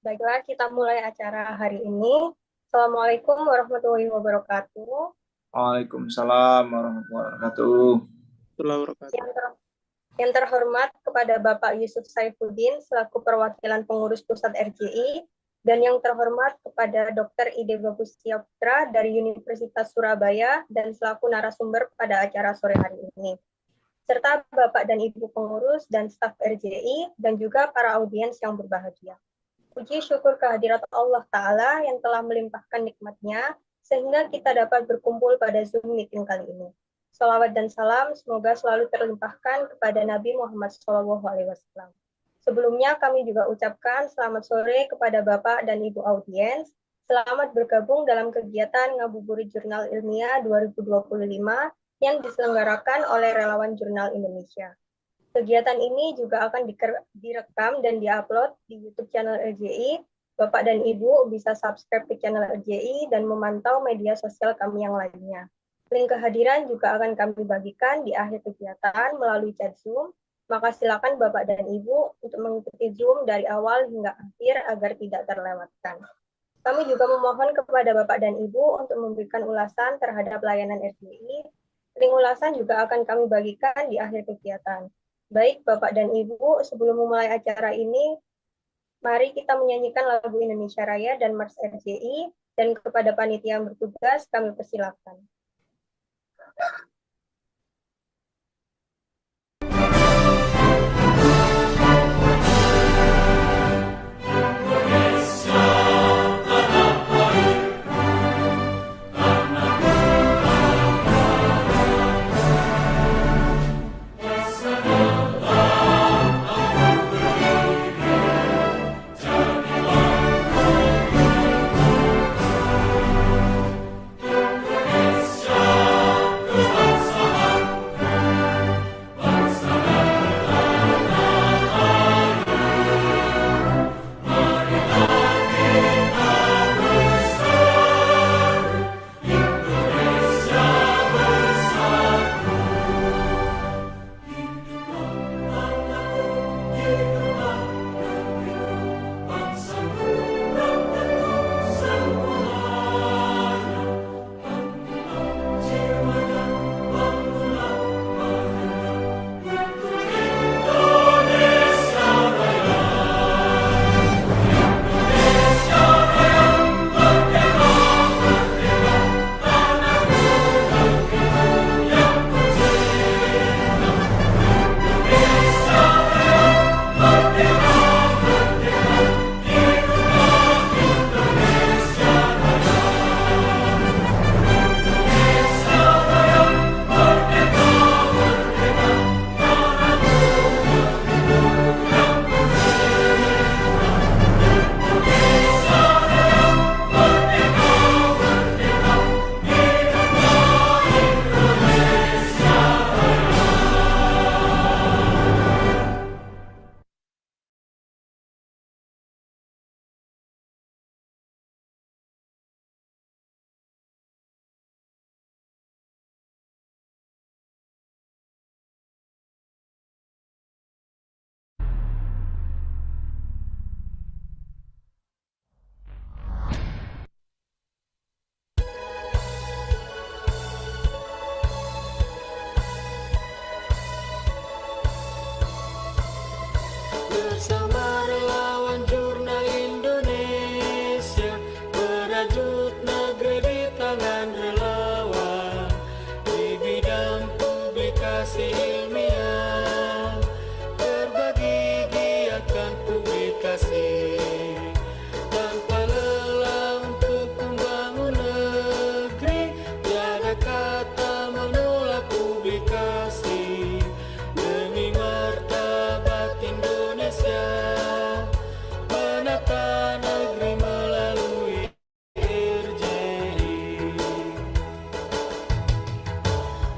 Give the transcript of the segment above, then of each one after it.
Baiklah, kita mulai acara hari ini. Assalamualaikum warahmatullahi wabarakatuh. Waalaikumsalam warahmatullahi wabarakatuh. Warahmatullahi wabarakatuh. Yang, ter- yang terhormat kepada Bapak Yusuf Saifuddin selaku perwakilan pengurus pusat RJI, dan yang terhormat kepada Dr. Ide Bagus Putra dari Universitas Surabaya dan selaku narasumber pada acara sore hari ini, serta Bapak dan Ibu pengurus dan staf RJI dan juga para audiens yang berbahagia. Puji syukur kehadirat Allah Ta'ala yang telah melimpahkan nikmatnya, sehingga kita dapat berkumpul pada Zoom meeting kali ini. Salawat dan salam semoga selalu terlimpahkan kepada Nabi Muhammad SAW. Sebelumnya kami juga ucapkan selamat sore kepada Bapak dan Ibu audiens. Selamat bergabung dalam kegiatan Ngabuburit Jurnal Ilmiah 2025 yang diselenggarakan oleh relawan Jurnal Indonesia. Kegiatan ini juga akan direkam dan diupload di YouTube channel RJI. Bapak dan Ibu bisa subscribe ke channel RJI dan memantau media sosial kami yang lainnya. Link kehadiran juga akan kami bagikan di akhir kegiatan melalui chat Zoom. Maka silakan Bapak dan Ibu untuk mengikuti Zoom dari awal hingga akhir agar tidak terlewatkan. Kami juga memohon kepada Bapak dan Ibu untuk memberikan ulasan terhadap layanan RJI. Link ulasan juga akan kami bagikan di akhir kegiatan. Baik, Bapak dan Ibu, sebelum memulai acara ini, mari kita menyanyikan lagu Indonesia Raya dan Mars RJI, dan kepada panitia yang bertugas, kami persilakan. Bersama relawan Jurnal Indonesia, merajut negeri di tangan relawan di bidang publikasi ilmiah, berbagi giatkan publikasi tanpa lelah untuk membangun negeri. Tiada kata menolak publikasi demi martabat Indonesia, menata negeri melalui RJI.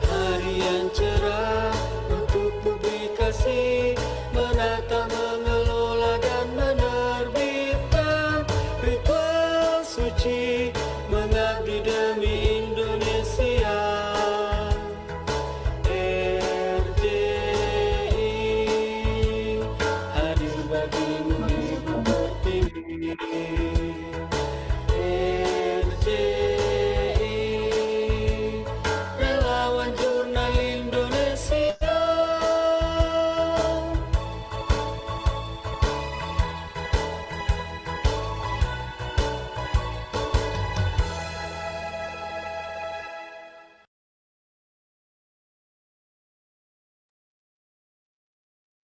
Hari yang cerah untuk publikasi, menata, mengelola dan meneliti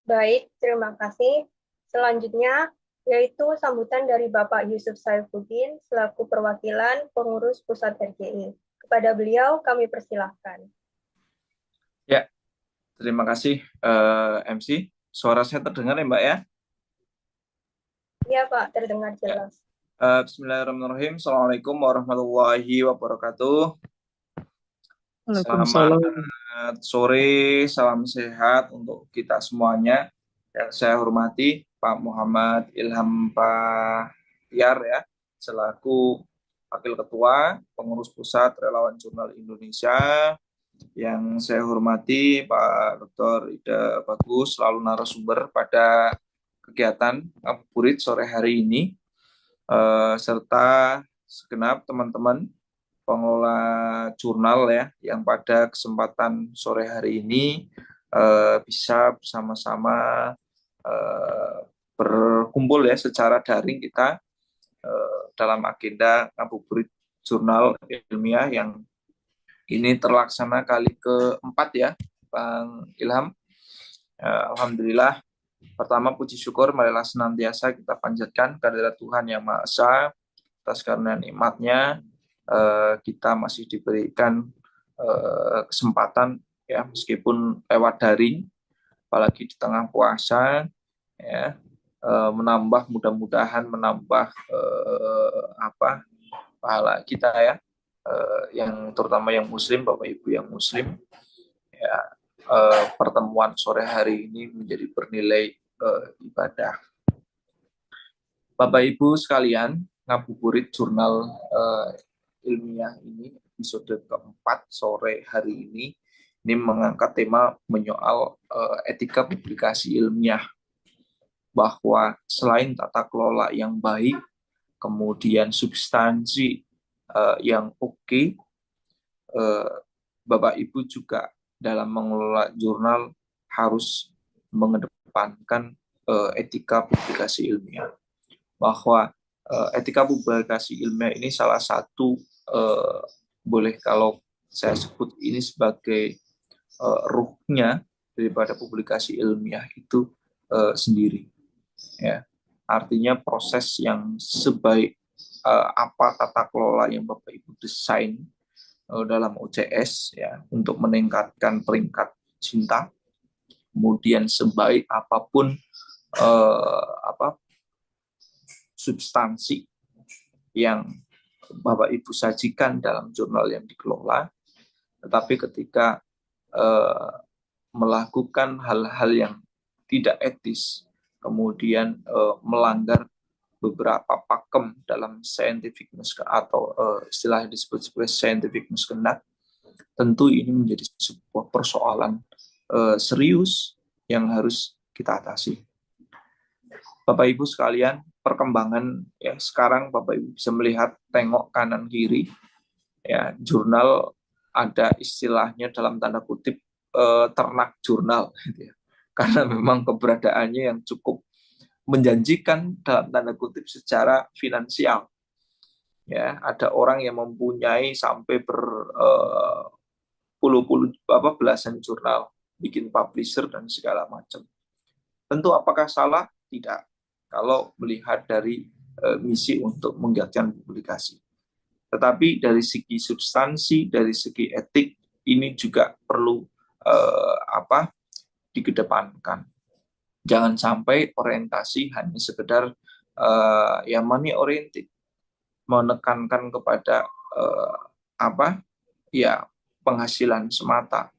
Baik, terima kasih. Selanjutnya, yaitu sambutan dari Bapak Yusuf Saifuddin selaku perwakilan pengurus pusat RJI. Kepada beliau kami persilahkan. Ya, terima kasih MC. Suara saya terdengar ya Mbak ya? Iya Pak, terdengar Ya. jelas. Bismillahirrahmanirrahim. Assalamualaikum warahmatullahi wabarakatuh. Waalaikumsalam. Selamat sore, salam sehat untuk kita semuanya. Yang saya hormati Pak Muhammad Ilham Bahtiar ya, selaku Wakil Ketua Pengurus Pusat Relawan Jurnal Indonesia. Yang saya hormati Pak Dr. Ida Bagus, selalu narasumber pada kegiatan ngabuburit sore hari ini, serta segenap teman-teman pengelola jurnal ya, yang pada kesempatan sore hari ini bisa bersama-sama berkumpul ya secara daring kita dalam agenda ngabuburit jurnal ilmiah yang ini terlaksana kali keempat ya, Bang Ilham. Alhamdulillah. Pertama, puji syukur marilah senantiasa kita panjatkan kehadirat Tuhan Yang Maha Esa atas karena nikmat-Nya kita masih diberikan kesempatan ya, meskipun lewat daring, apalagi di tengah puasa ya, menambah mudah-mudahan menambah pahala kita ya, yang terutama yang muslim, Bapak Ibu yang muslim ya, pertemuan sore hari ini menjadi bernilai ibadah. Bapak Ibu sekalian, ngabuburit jurnal ilmiah ini episode keempat sore hari ini mengangkat tema menyoal etika publikasi ilmiah, bahwa selain tata kelola yang baik, kemudian substansi yang oke, Bapak Ibu juga dalam mengelola jurnal harus mengedepankan etika publikasi ilmiah, bahwa etika publikasi ilmiah ini salah satu boleh kalau saya sebut ini sebagai ruhnya daripada publikasi ilmiah itu sendiri ya. Artinya proses yang sebaik apa tata kelola yang Bapak Ibu desain dalam OJS ya untuk meningkatkan peringkat cinta, kemudian sebaik apapun substansi yang Bapak Ibu sajikan dalam jurnal yang dikelola, tetapi ketika melakukan hal-hal yang tidak etis, kemudian melanggar beberapa pakem dalam scientific atau istilah disebut sebagai scientific misconduct, tentu ini menjadi sebuah persoalan serius yang harus kita atasi. Bapak Ibu sekalian, perkembangan ya sekarang Bapak Ibu bisa melihat, tengok kanan kiri ya, jurnal ada istilahnya dalam tanda kutip ternak jurnal gitu ya. Karena memang keberadaannya yang cukup menjanjikan dalam tanda kutip secara finansial ya. Ada orang yang mempunyai sampai belasan jurnal, bikin publisher dan segala macam. Tentu apakah salah? Tidak, kalau melihat dari misi untuk menggiatkan publikasi. Tetapi dari segi substansi, dari segi etik, ini juga perlu dikedepankan. Jangan sampai orientasi hanya sekedar money oriented, menekankan kepada penghasilan semata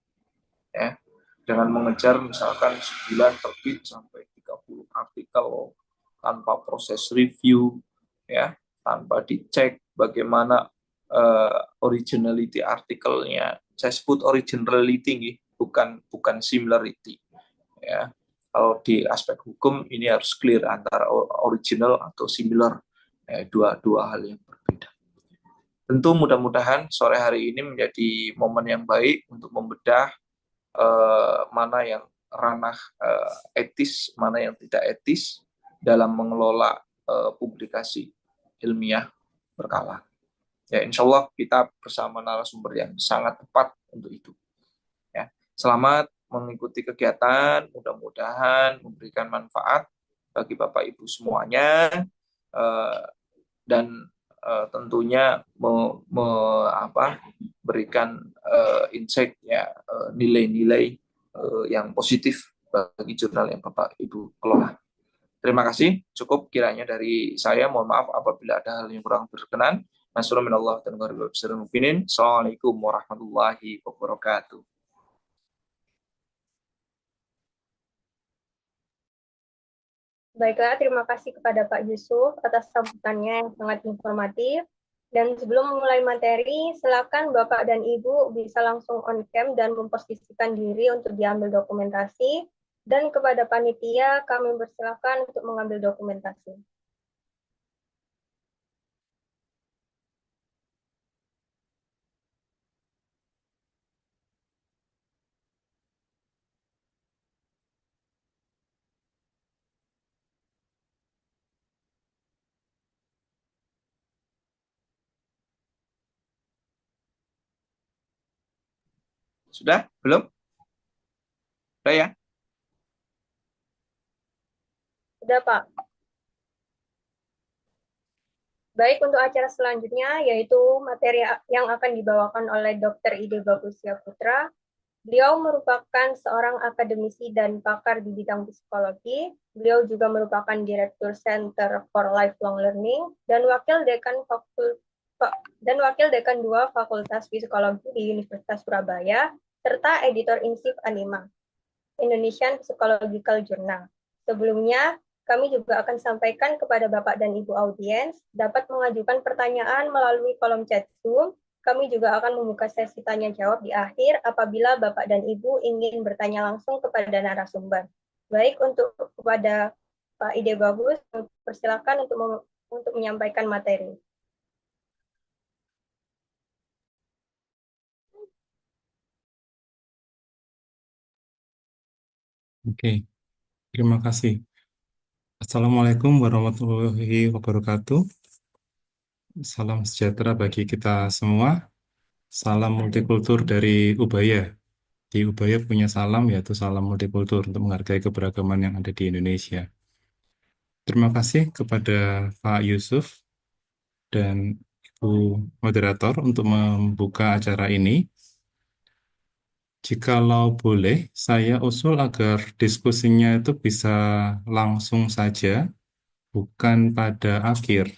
ya, dengan mengejar misalkan sebulan terbit sampai 30 artikel tanpa proses review ya, tanpa dicek bagaimana originality artikelnya. Saya sebut originality, bukan similarity ya. Kalau di aspek hukum ini harus clear antara original atau similar, dua hal yang berbeda. Tentu mudah-mudahan sore hari ini menjadi momen yang baik untuk membedah mana yang ranah etis, mana yang tidak etis dalam mengelola publikasi ilmiah berkala. Ya, insya Allah kita bersama narasumber yang sangat tepat untuk itu. Ya, selamat mengikuti kegiatan, mudah-mudahan memberikan manfaat bagi Bapak Ibu semuanya, eh, dan tentunya berikan insight ya, nilai-nilai yang positif bagi jurnal yang Bapak Ibu kelola. Terima kasih, cukup kiranya dari saya. Mohon maaf apabila ada hal yang kurang berkenan. Assalamualaikum warahmatullahi wabarakatuh. Baiklah, terima kasih kepada Pak Yusuf atas sambutannya yang sangat informatif. Dan sebelum memulai materi, silakan Bapak dan Ibu bisa langsung on cam dan memposisikan diri untuk diambil dokumentasi. Dan kepada panitia, kami persilakan untuk mengambil dokumentasi. Sudah? Belum? Sudah ya? Sudah, Pak. Baik, untuk acara selanjutnya, yaitu materi yang akan dibawakan oleh Dr. Ide Bagusia Putra. Beliau merupakan seorang akademisi dan pakar di bidang psikologi. Beliau juga merupakan Direktur Center for Lifelong Learning dan Wakil Dekan 2 Fakultas Psikologi di Universitas Surabaya, serta Editor-in-Chief Anima, Indonesian Psychological Journal. Sebelumnya, kami juga akan sampaikan kepada Bapak dan Ibu audiens dapat mengajukan pertanyaan melalui kolom chat Zoom. Kami juga akan membuka sesi tanya jawab di akhir apabila Bapak dan Ibu ingin bertanya langsung kepada narasumber. Baik, untuk kepada Pak Ide Bagus, persilakan untuk menyampaikan materi. Oke, terima kasih. Assalamualaikum warahmatullahi wabarakatuh. Salam sejahtera bagi kita semua. Salam multikultur dari Ubaya. Di Ubaya punya salam, yaitu salam multikultur untuk menghargai keberagaman yang ada di Indonesia. Terima kasih kepada Pak Yusuf dan Ibu Moderator untuk membuka acara ini. Jikalau boleh, saya usul agar diskusinya itu bisa langsung saja, bukan pada akhir.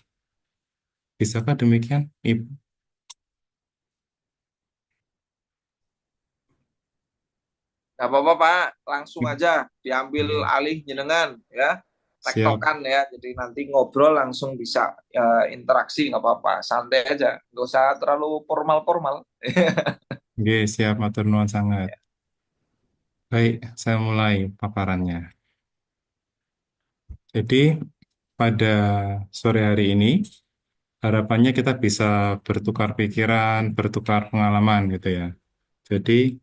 Bisakah demikian, Ibu? Nggak apa-apa Pak, langsung aja diambil alih jenengan ya, Siap. tektokan ya. Jadi nanti ngobrol langsung bisa interaksi, nggak apa-apa, santai aja, nggak usah terlalu formal-formal. Oke, siap, matur nuwun sangat. Baik, saya mulai paparannya. Jadi, pada sore hari ini, harapannya kita bisa bertukar pikiran, bertukar pengalaman gitu ya. Jadi,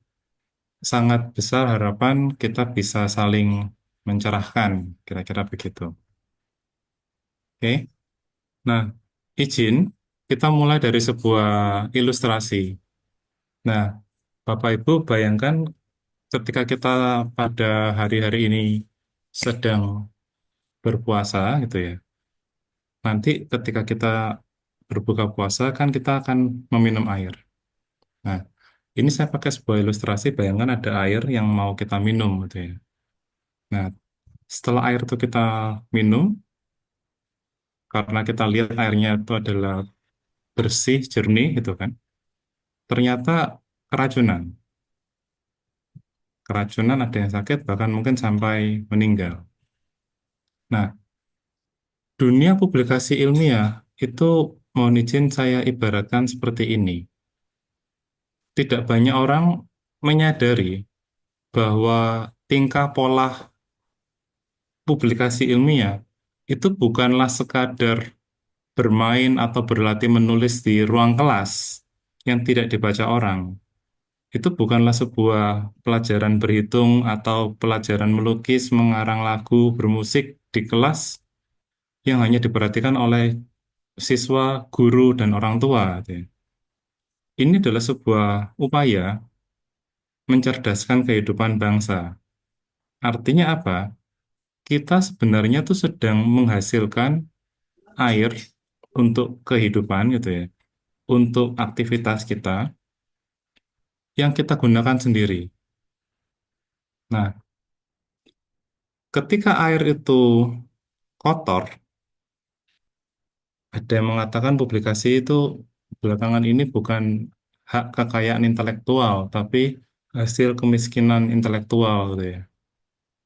sangat besar harapan kita bisa saling mencerahkan, kira-kira begitu. Oke, nah, izin kita mulai dari sebuah ilustrasi. Nah, Bapak Ibu bayangkan ketika kita pada hari-hari ini sedang berpuasa gitu ya. Nanti ketika kita berbuka puasa kan kita akan meminum air. Nah, ini saya pakai sebuah ilustrasi, bayangkan ada air yang mau kita minum gitu ya. Nah, setelah air itu kita minum, karena kita lihat airnya itu adalah bersih, jernih gitu kan. Ternyata keracunan. Keracunan ada yang sakit bahkan mungkin sampai meninggal. Nah, dunia publikasi ilmiah itu mohon izin saya ibaratkan seperti ini. Tidak banyak orang menyadari bahwa tingkah pola publikasi ilmiah itu bukanlah sekadar bermain atau berlatih menulis di ruang kelas yang tidak dibaca orang. Itu bukanlah sebuah pelajaran berhitung atau pelajaran melukis, mengarang lagu, bermusik di kelas yang hanya diperhatikan oleh siswa, guru, dan orang tua. Gitu ya. Ini adalah sebuah upaya mencerdaskan kehidupan bangsa. Artinya apa? Kita sebenarnya tuh sedang menghasilkan air untuk kehidupan gitu ya, untuk aktivitas kita yang kita gunakan sendiri. Nah, ketika air itu kotor, ada yang mengatakan publikasi itu belakangan ini bukan hak kekayaan intelektual, tapi hasil kemiskinan intelektual gitu ya.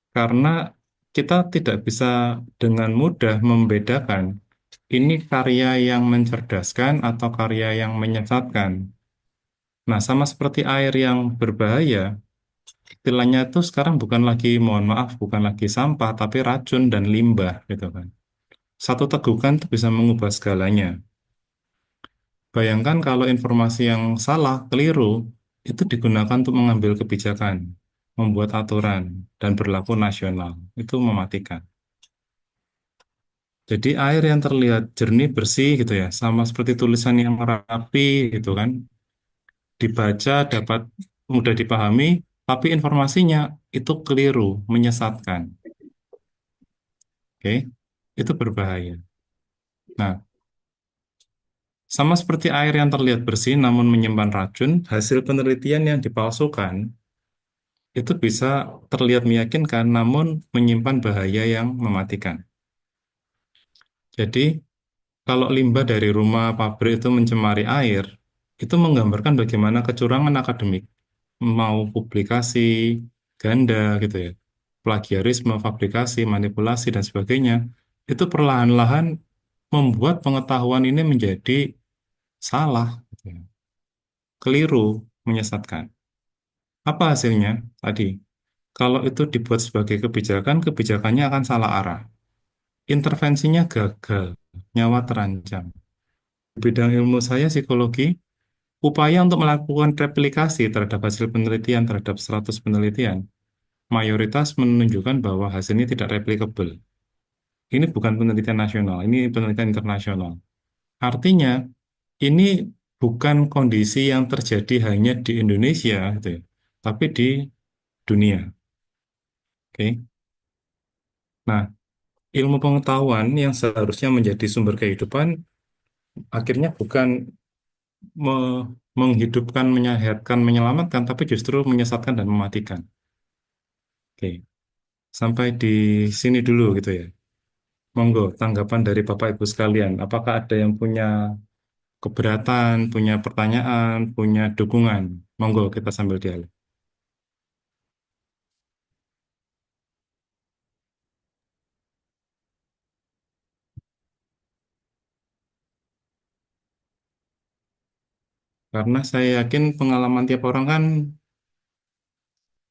Karena kita tidak bisa dengan mudah membedakan ini karya yang mencerdaskan atau karya yang menyesatkan. Nah, sama seperti air yang berbahaya, istilahnya itu sekarang bukan lagi, mohon maaf, bukan lagi sampah, tapi racun dan limbah gitu kan. Satu tegukan itu bisa mengubah segalanya. Bayangkan kalau informasi yang salah, keliru, itu digunakan untuk mengambil kebijakan, membuat aturan, dan berlaku nasional. Itu mematikan. Jadi air yang terlihat jernih, bersih gitu ya, sama seperti tulisan yang rapi gitu kan, dibaca dapat mudah dipahami, tapi informasinya itu keliru, menyesatkan. Oke, itu berbahaya. Nah, sama seperti air yang terlihat bersih namun menyimpan racun, hasil penelitian yang dipalsukan itu bisa terlihat meyakinkan namun menyimpan bahaya yang mematikan. Jadi, kalau limbah dari rumah pabrik itu mencemari air, itu menggambarkan bagaimana kecurangan akademik, mau publikasi, ganda gitu ya, plagiarisme, fabrikasi, manipulasi, dan sebagainya, itu perlahan-lahan membuat pengetahuan ini menjadi salah, gitu ya, keliru, menyesatkan. Apa hasilnya? Tadi, kalau itu dibuat sebagai kebijakan, kebijakannya akan salah arah. Intervensinya gagal, nyawa terancam. Di bidang ilmu saya, psikologi, upaya untuk melakukan replikasi terhadap hasil penelitian terhadap 100 penelitian, mayoritas menunjukkan bahwa hasilnya tidak replicable. Ini bukan penelitian nasional, ini penelitian internasional. Artinya, ini bukan kondisi yang terjadi hanya di Indonesia, gitu ya, tapi di dunia. Oke. Nah, ilmu pengetahuan yang seharusnya menjadi sumber kehidupan, akhirnya bukan menghidupkan, menyehatkan, menyelamatkan, tapi justru menyesatkan dan mematikan. Oke, sampai di sini dulu gitu ya. Monggo, tanggapan dari Bapak Ibu sekalian. Apakah ada yang punya keberatan, punya pertanyaan, punya dukungan? Monggo, kita sambil dialog. Karena saya yakin pengalaman tiap orang kan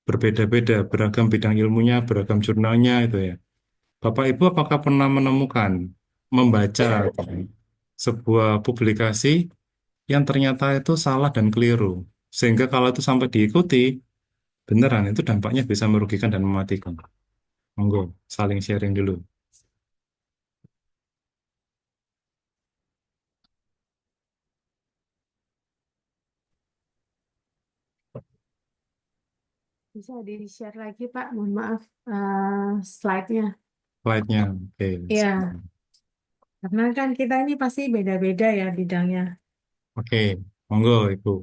berbeda-beda, beragam bidang ilmunya, beragam jurnalnya itu ya. Bapak Ibu apakah pernah menemukan, membaca gitu kan, sebuah publikasi yang ternyata itu salah dan keliru? Sehingga kalau itu sampai diikuti, beneran itu dampaknya bisa merugikan dan mematikan. Monggo, saling sharing dulu. Bisa di-share lagi, Pak. Mohon maaf, slide-nya. Slide-nya, oke. Ya, karena kan kita ini pasti beda-beda ya bidangnya. Oke, monggo Ibu.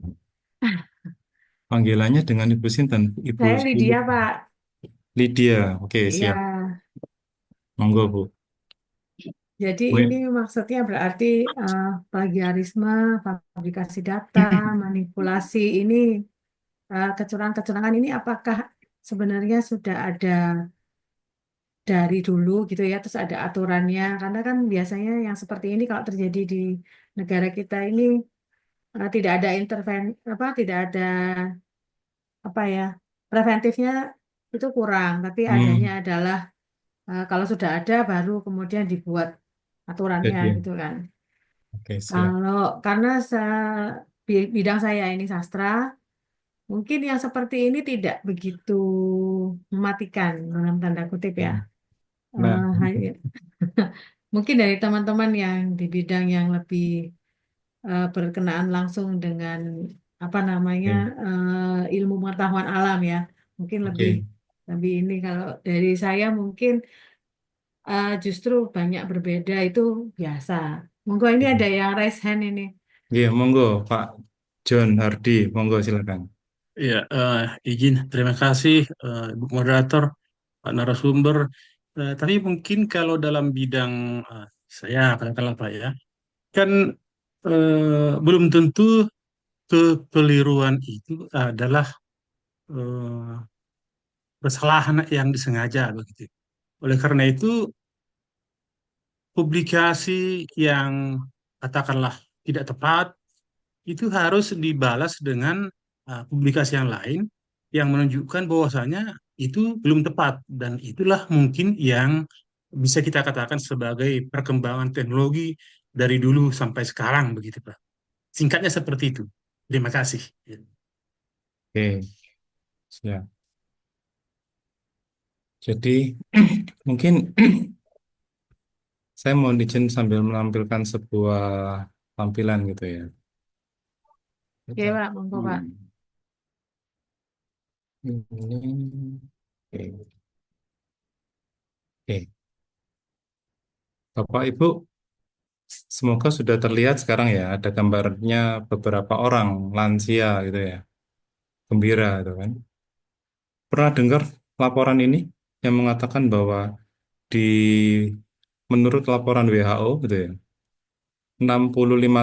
Panggilannya dengan Ibu Sinten? Ibu Saya Lydia, Pak. Lydia. Oke, siap. Ya, Monggo, Bu. jadi Bu, ini maksudnya berarti plagiarisme, fabrikasi data, manipulasi ini, kecurangan-kecurangan ini apakah sebenarnya sudah ada dari dulu gitu ya, terus ada aturannya, karena kan biasanya yang seperti ini kalau terjadi di negara kita ini tidak ada apa, tidak ada apa ya, preventifnya itu kurang, tapi adanya hmm, adalah kalau sudah ada baru kemudian dibuat aturannya jadi, gitu kan. oke, siap. Kalau karena bidang saya ini sastra, mungkin yang seperti ini tidak begitu mematikan dalam tanda kutip ya. Nah, Mungkin dari teman-teman yang di bidang yang lebih berkenaan langsung dengan apa namanya Oke. ilmu pengetahuan alam ya. Mungkin lebih Oke. lebih ini kalau dari saya mungkin justru banyak berbeda itu biasa. Monggo ini ada yang raise hand ini. Iya, monggo Pak John Hardy, monggo silakan. Ya, izin. Terima kasih, Ibu Moderator, Pak Narasumber. Tapi mungkin kalau dalam bidang saya, katakanlah Pak ya, kan belum tentu kekeliruan itu adalah eh, kesalahan yang disengaja begitu. Oleh karena itu, publikasi yang katakanlah tidak tepat itu harus dibalas dengan publikasi yang lain yang menunjukkan bahwasanya itu belum tepat, dan itulah mungkin yang bisa kita katakan sebagai perkembangan teknologi dari dulu sampai sekarang begitu Pak. Singkatnya seperti itu. Terima kasih. Oke, siap. Jadi mungkin saya mau izin sambil menampilkan sebuah tampilan gitu ya. Oke, Pak, monggo Pak. Ini, oke. Oke. Bapak Ibu, semoga sudah terlihat sekarang ya, ada gambarnya beberapa orang lansia gitu ya, gembira gitu kan. Pernah dengar laporan ini yang mengatakan bahwa di menurut laporan WHO gitu ya, 65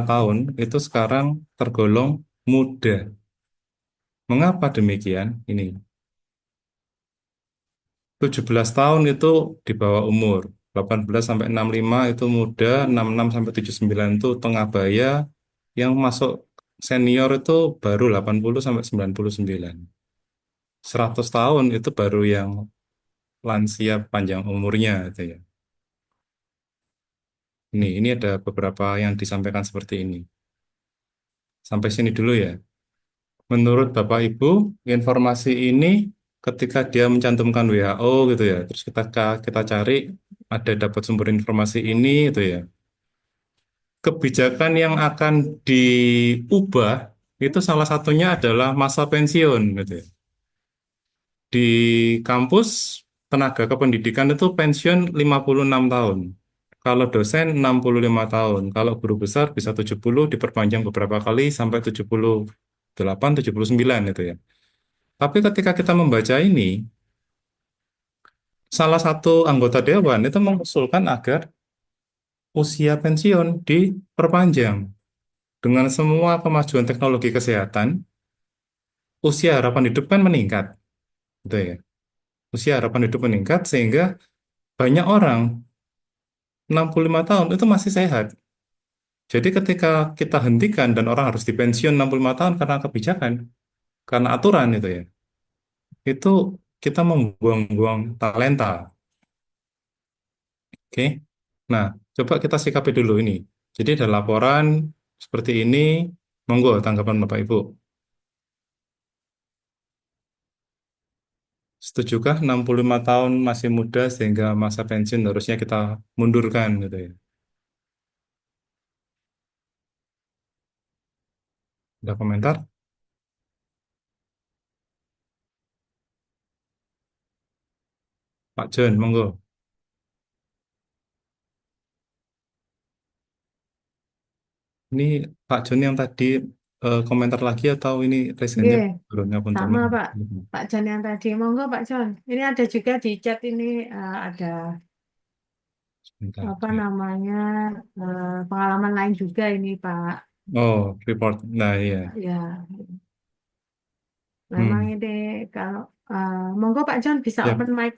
tahun itu sekarang tergolong muda. Mengapa demikian? Ini 17 tahun itu di bawah umur, 18 sampai 65 itu muda, 66 sampai 79 itu tengah baya, yang masuk senior itu baru 80 sampai 99. 100 tahun itu baru yang lansia panjang umurnya itu ya. Ini ada beberapa yang disampaikan seperti ini. Sampai sini dulu ya. Menurut Bapak Ibu, informasi ini ketika dia mencantumkan WHO gitu ya, terus kita cari ada dapat sumber informasi ini gitu ya. Kebijakan yang akan diubah itu salah satunya adalah masa pensiun gitu ya. Di kampus tenaga kependidikan itu pensiun 56 tahun. Kalau dosen 65 tahun. Kalau guru besar bisa 70, diperpanjang beberapa kali sampai 78, 79 itu ya. Tapi ketika kita membaca ini, salah satu anggota dewan itu mengusulkan agar usia pensiun diperpanjang. Dengan semua kemajuan teknologi kesehatan, usia harapan hidup kan meningkat, gitu ya. Usia harapan hidup meningkat sehingga banyak orang 65 tahun itu masih sehat. Jadi ketika kita hentikan dan orang harus dipensiun 65 tahun karena kebijakan, karena aturan itu ya, itu kita membuang-buang talenta. Oke. Nah, coba kita sikapi dulu ini. Jadi ada laporan seperti ini, monggo tanggapan Bapak Ibu. Setujukah 65 tahun masih muda sehingga masa pensiun harusnya kita mundurkan gitu ya? Ada komentar? Pak John, monggo. Ini Pak John yang tadi komentar lagi atau ini resennya Nggih, belum ngapunten? sama Pak. Pak John yang tadi. Monggo Pak John. Ini ada juga di chat ini ada Sebentar. apa namanya pengalaman lain juga ini Pak. Oh, report. Nah, iya. Ya, memang ini kalau monggo Pak John bisa Ya. open mic.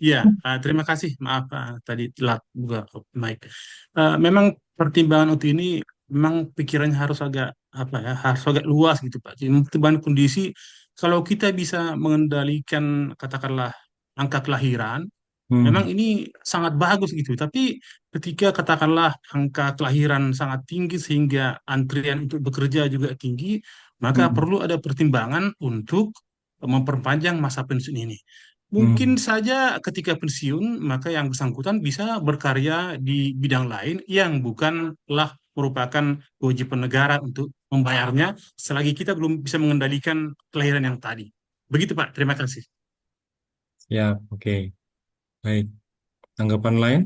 Ya, terima kasih. Maaf, tadi telat buka mic. Memang pertimbangan untuk ini memang pikirannya harus agak apa ya, harus agak luas gitu Pak. Jadi mempertimbangkan kondisi kalau kita bisa mengendalikan katakanlah angka kelahiran, memang Hmm. ini sangat bagus gitu. Tapi ketika katakanlah angka kelahiran sangat tinggi sehingga antrian untuk bekerja juga tinggi, maka Hmm. perlu ada pertimbangan untuk memperpanjang masa pensiun ini. Mungkin Hmm. saja ketika pensiun, maka yang bersangkutan bisa berkarya di bidang lain yang bukanlah merupakan kewajiban negara untuk membayarnya selagi kita belum bisa mengendalikan kelahiran yang tadi. Begitu Pak, terima kasih. Ya, oke. Baik. Tanggapan lain?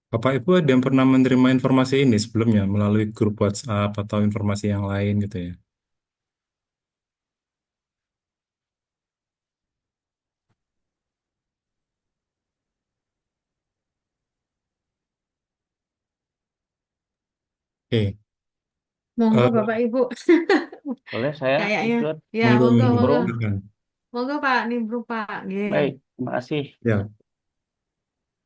Bapak Ibu ada yang pernah menerima informasi ini sebelumnya melalui grup WhatsApp atau informasi yang lain gitu ya? Oke. Monggo Eh, Bapak Ibu. Boleh saya Kayaknya ikut ya monggo, monggo monggo. monggo. nimbrung? Silakan. Monggo Pak, nimbrung Pak. Nggih. Baik, terima kasih. Ya.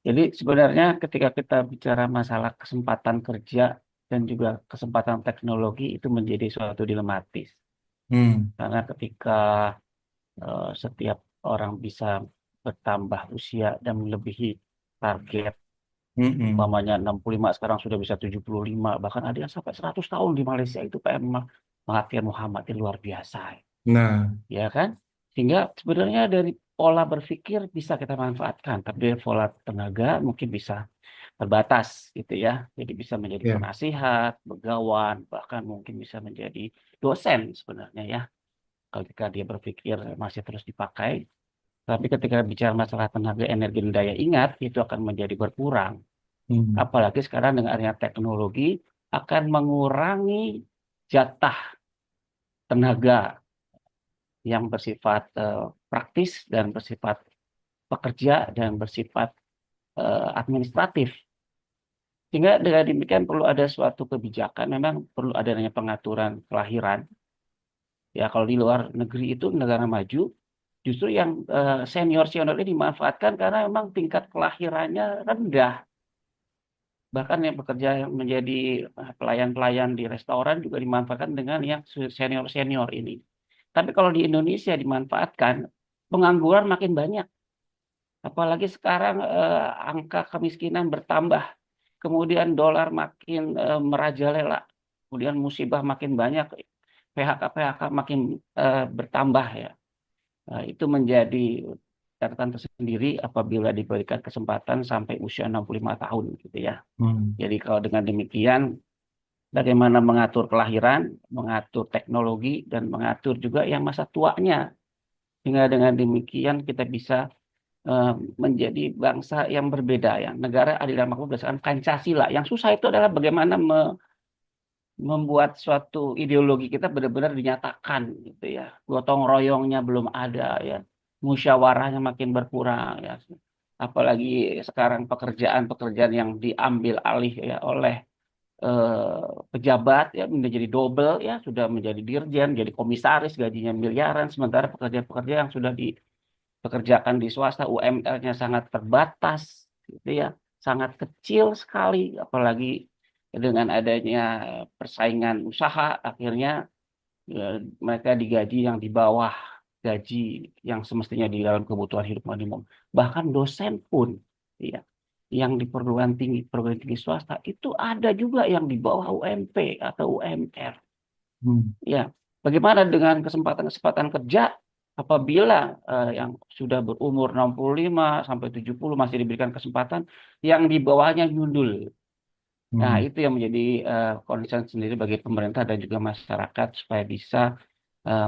Jadi sebenarnya ketika kita bicara masalah kesempatan kerja dan juga kesempatan teknologi itu menjadi suatu dilematis. Hmm. Karena ketika setiap orang bisa bertambah usia dan melebihi target, Mm-mm. umpamanya 65 sekarang sudah bisa 75, bahkan ada yang sampai 100 tahun di Malaysia itu PM Mahathir Muhammad itu luar biasa. Nah, Ya kan? Sehingga sebenarnya dari pola berpikir bisa kita manfaatkan, tapi dari pola tenaga mungkin bisa terbatas gitu ya. Jadi bisa menjadi ya. penasihat, begawan, bahkan mungkin bisa menjadi dosen sebenarnya ya. Ketika dia berpikir masih terus dipakai, tapi ketika bicara masalah tenaga, energi, dan daya ingat itu akan menjadi berkurang. Hmm. Apalagi sekarang dengan adanya teknologi akan mengurangi jatah tenaga yang bersifat praktis dan bersifat pekerja dan bersifat administratif. Sehingga dengan demikian perlu ada suatu kebijakan, memang perlu adanya pengaturan kelahiran. Ya kalau di luar negeri itu negara maju, justru yang senior-senior ini dimanfaatkan karena memang tingkat kelahirannya rendah. Bahkan yang bekerja yang menjadi pelayan-pelayan di restoran juga dimanfaatkan dengan yang senior-senior ini. Tapi kalau di Indonesia dimanfaatkan, pengangguran makin banyak. Apalagi sekarang angka kemiskinan bertambah, kemudian dolar makin merajalela, kemudian musibah makin banyak, PHK makin bertambah ya. Itu menjadi catatan tersendiri apabila diberikan kesempatan sampai usia 65 tahun gitu ya. Hmm. Jadi kalau dengan demikian, bagaimana mengatur kelahiran, mengatur teknologi, dan mengatur juga yang masa tuanya. Sehingga dengan demikian kita bisa menjadi bangsa yang berbeda ya. Negara adil dan makmur berdasarkan Pancasila. Yang susah itu adalah bagaimana membuat suatu ideologi kita benar-benar dinyatakan gitu ya. Gotong royongnya belum ada ya. Musyawarahnya makin berkurang ya. Apalagi sekarang pekerjaan-pekerjaan yang diambil alih ya oleh pejabat ya menjadi double ya, sudah menjadi dirjen, jadi komisaris, gajinya miliaran, sementara pekerja-pekerja yang sudah dipekerjakan di swasta UMR-nya sangat terbatas gitu ya, sangat kecil sekali, apalagi dengan adanya persaingan usaha akhirnya mereka digaji yang di bawah gaji yang semestinya di dalam kebutuhan hidup minimum. Bahkan dosen pun ya yang di perguruan tinggi swasta itu ada juga yang di bawah UMP atau UMR. Hmm. Ya, bagaimana dengan kesempatan-kesempatan kerja apabila yang sudah berumur 65 sampai 70 masih diberikan kesempatan, yang di bawahnya nyundul. Nah, Hmm. itu yang menjadi concern sendiri bagi pemerintah dan juga masyarakat supaya bisa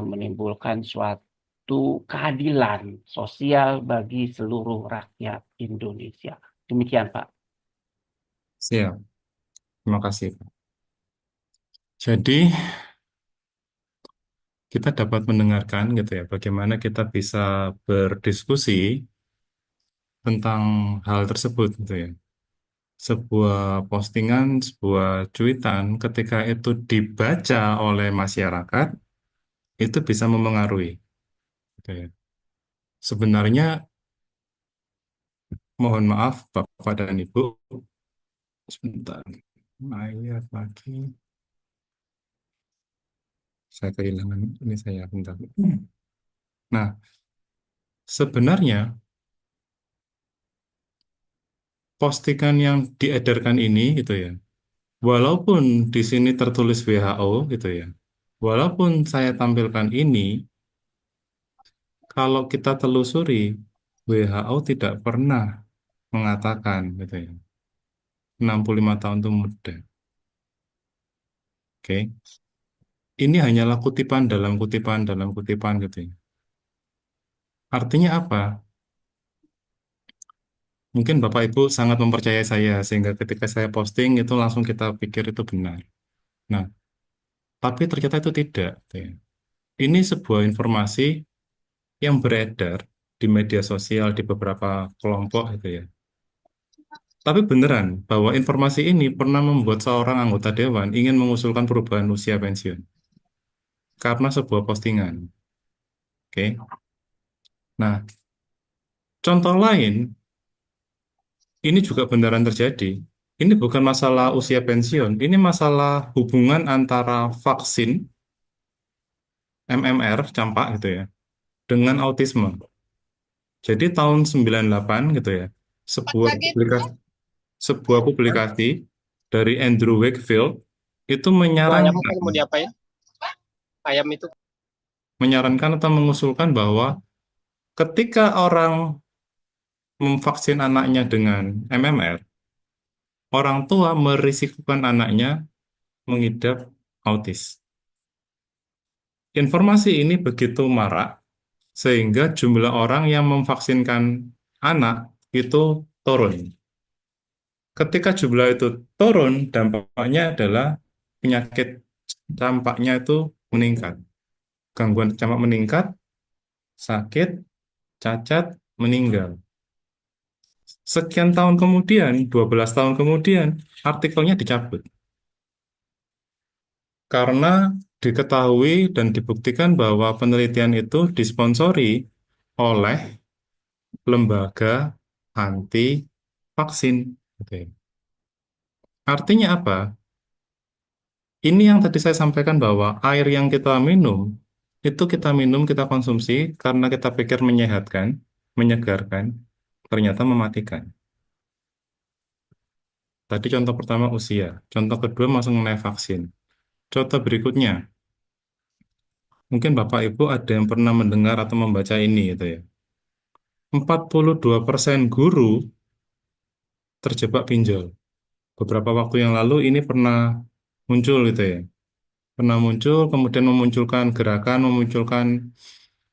menimbulkan suatu keadilan sosial bagi seluruh rakyat Indonesia. Demikian, Pak. Siap. Terima kasih, Pak. Jadi, kita dapat mendengarkan gitu ya, bagaimana kita bisa berdiskusi tentang hal tersebut gitu ya. Sebuah postingan, sebuah cuitan, ketika itu dibaca oleh masyarakat, itu bisa memengaruhi gitu ya. Sebenarnya, mohon maaf Bapak dan Ibu, sebentar, ayat lagi, saya kehilangan, ini saya bentar. Nah, sebenarnya postingan yang diedarkan ini gitu ya, walaupun di sini tertulis WHO gitu ya, walaupun saya tampilkan ini, kalau kita telusuri, WHO tidak pernah mengatakan gitu ya. 65 tahun itu muda. Oke. Ini hanyalah dalam kutipan gitu ya. Artinya apa? Mungkin Bapak Ibu sangat mempercayai saya sehingga ketika saya posting itu langsung kita pikir itu benar. Nah, tapi ternyata itu tidak, gitu ya. Ini sebuah informasi yang beredar di media sosial di beberapa kelompok gitu ya. Tapi beneran bahwa informasi ini pernah membuat seorang anggota dewan ingin mengusulkan perubahan usia pensiun karena sebuah postingan. Oke. Nah, contoh lain ini juga beneran terjadi. Ini bukan masalah usia pensiun, ini masalah hubungan antara vaksin MMR campak gitu ya dengan autisme. Jadi tahun 98 gitu ya, sebuah publikasi dari Andrew Wakefield itu Ayam kan mau diapain? Ayam itu menyarankan atau mengusulkan bahwa ketika orang memvaksin anaknya dengan MMR, orang tua merisikokan anaknya mengidap autis. Informasi ini begitu marak sehingga jumlah orang yang memvaksinkan anak itu turun. Ketika jumlah itu turun, dampaknya adalah penyakit campaknya itu meningkat. Gangguan campak meningkat, sakit, cacat, meninggal. Sekian tahun kemudian, 12 tahun kemudian, artikelnya dicabut. Karena diketahui dan dibuktikan bahwa penelitian itu disponsori oleh lembaga anti vaksin. Oke. Artinya apa? Ini yang tadi saya sampaikan bahwa air yang kita minum, itu kita minum, kita konsumsi karena kita pikir menyehatkan, menyegarkan, ternyata mematikan. Tadi contoh pertama usia, contoh kedua masuk mengenai vaksin. Contoh berikutnya, mungkin Bapak Ibu ada yang pernah mendengar atau membaca ini gitu ya. 42% guru terjebak pinjol. Beberapa waktu yang lalu ini pernah muncul gitu ya. Pernah muncul, kemudian memunculkan gerakan, memunculkan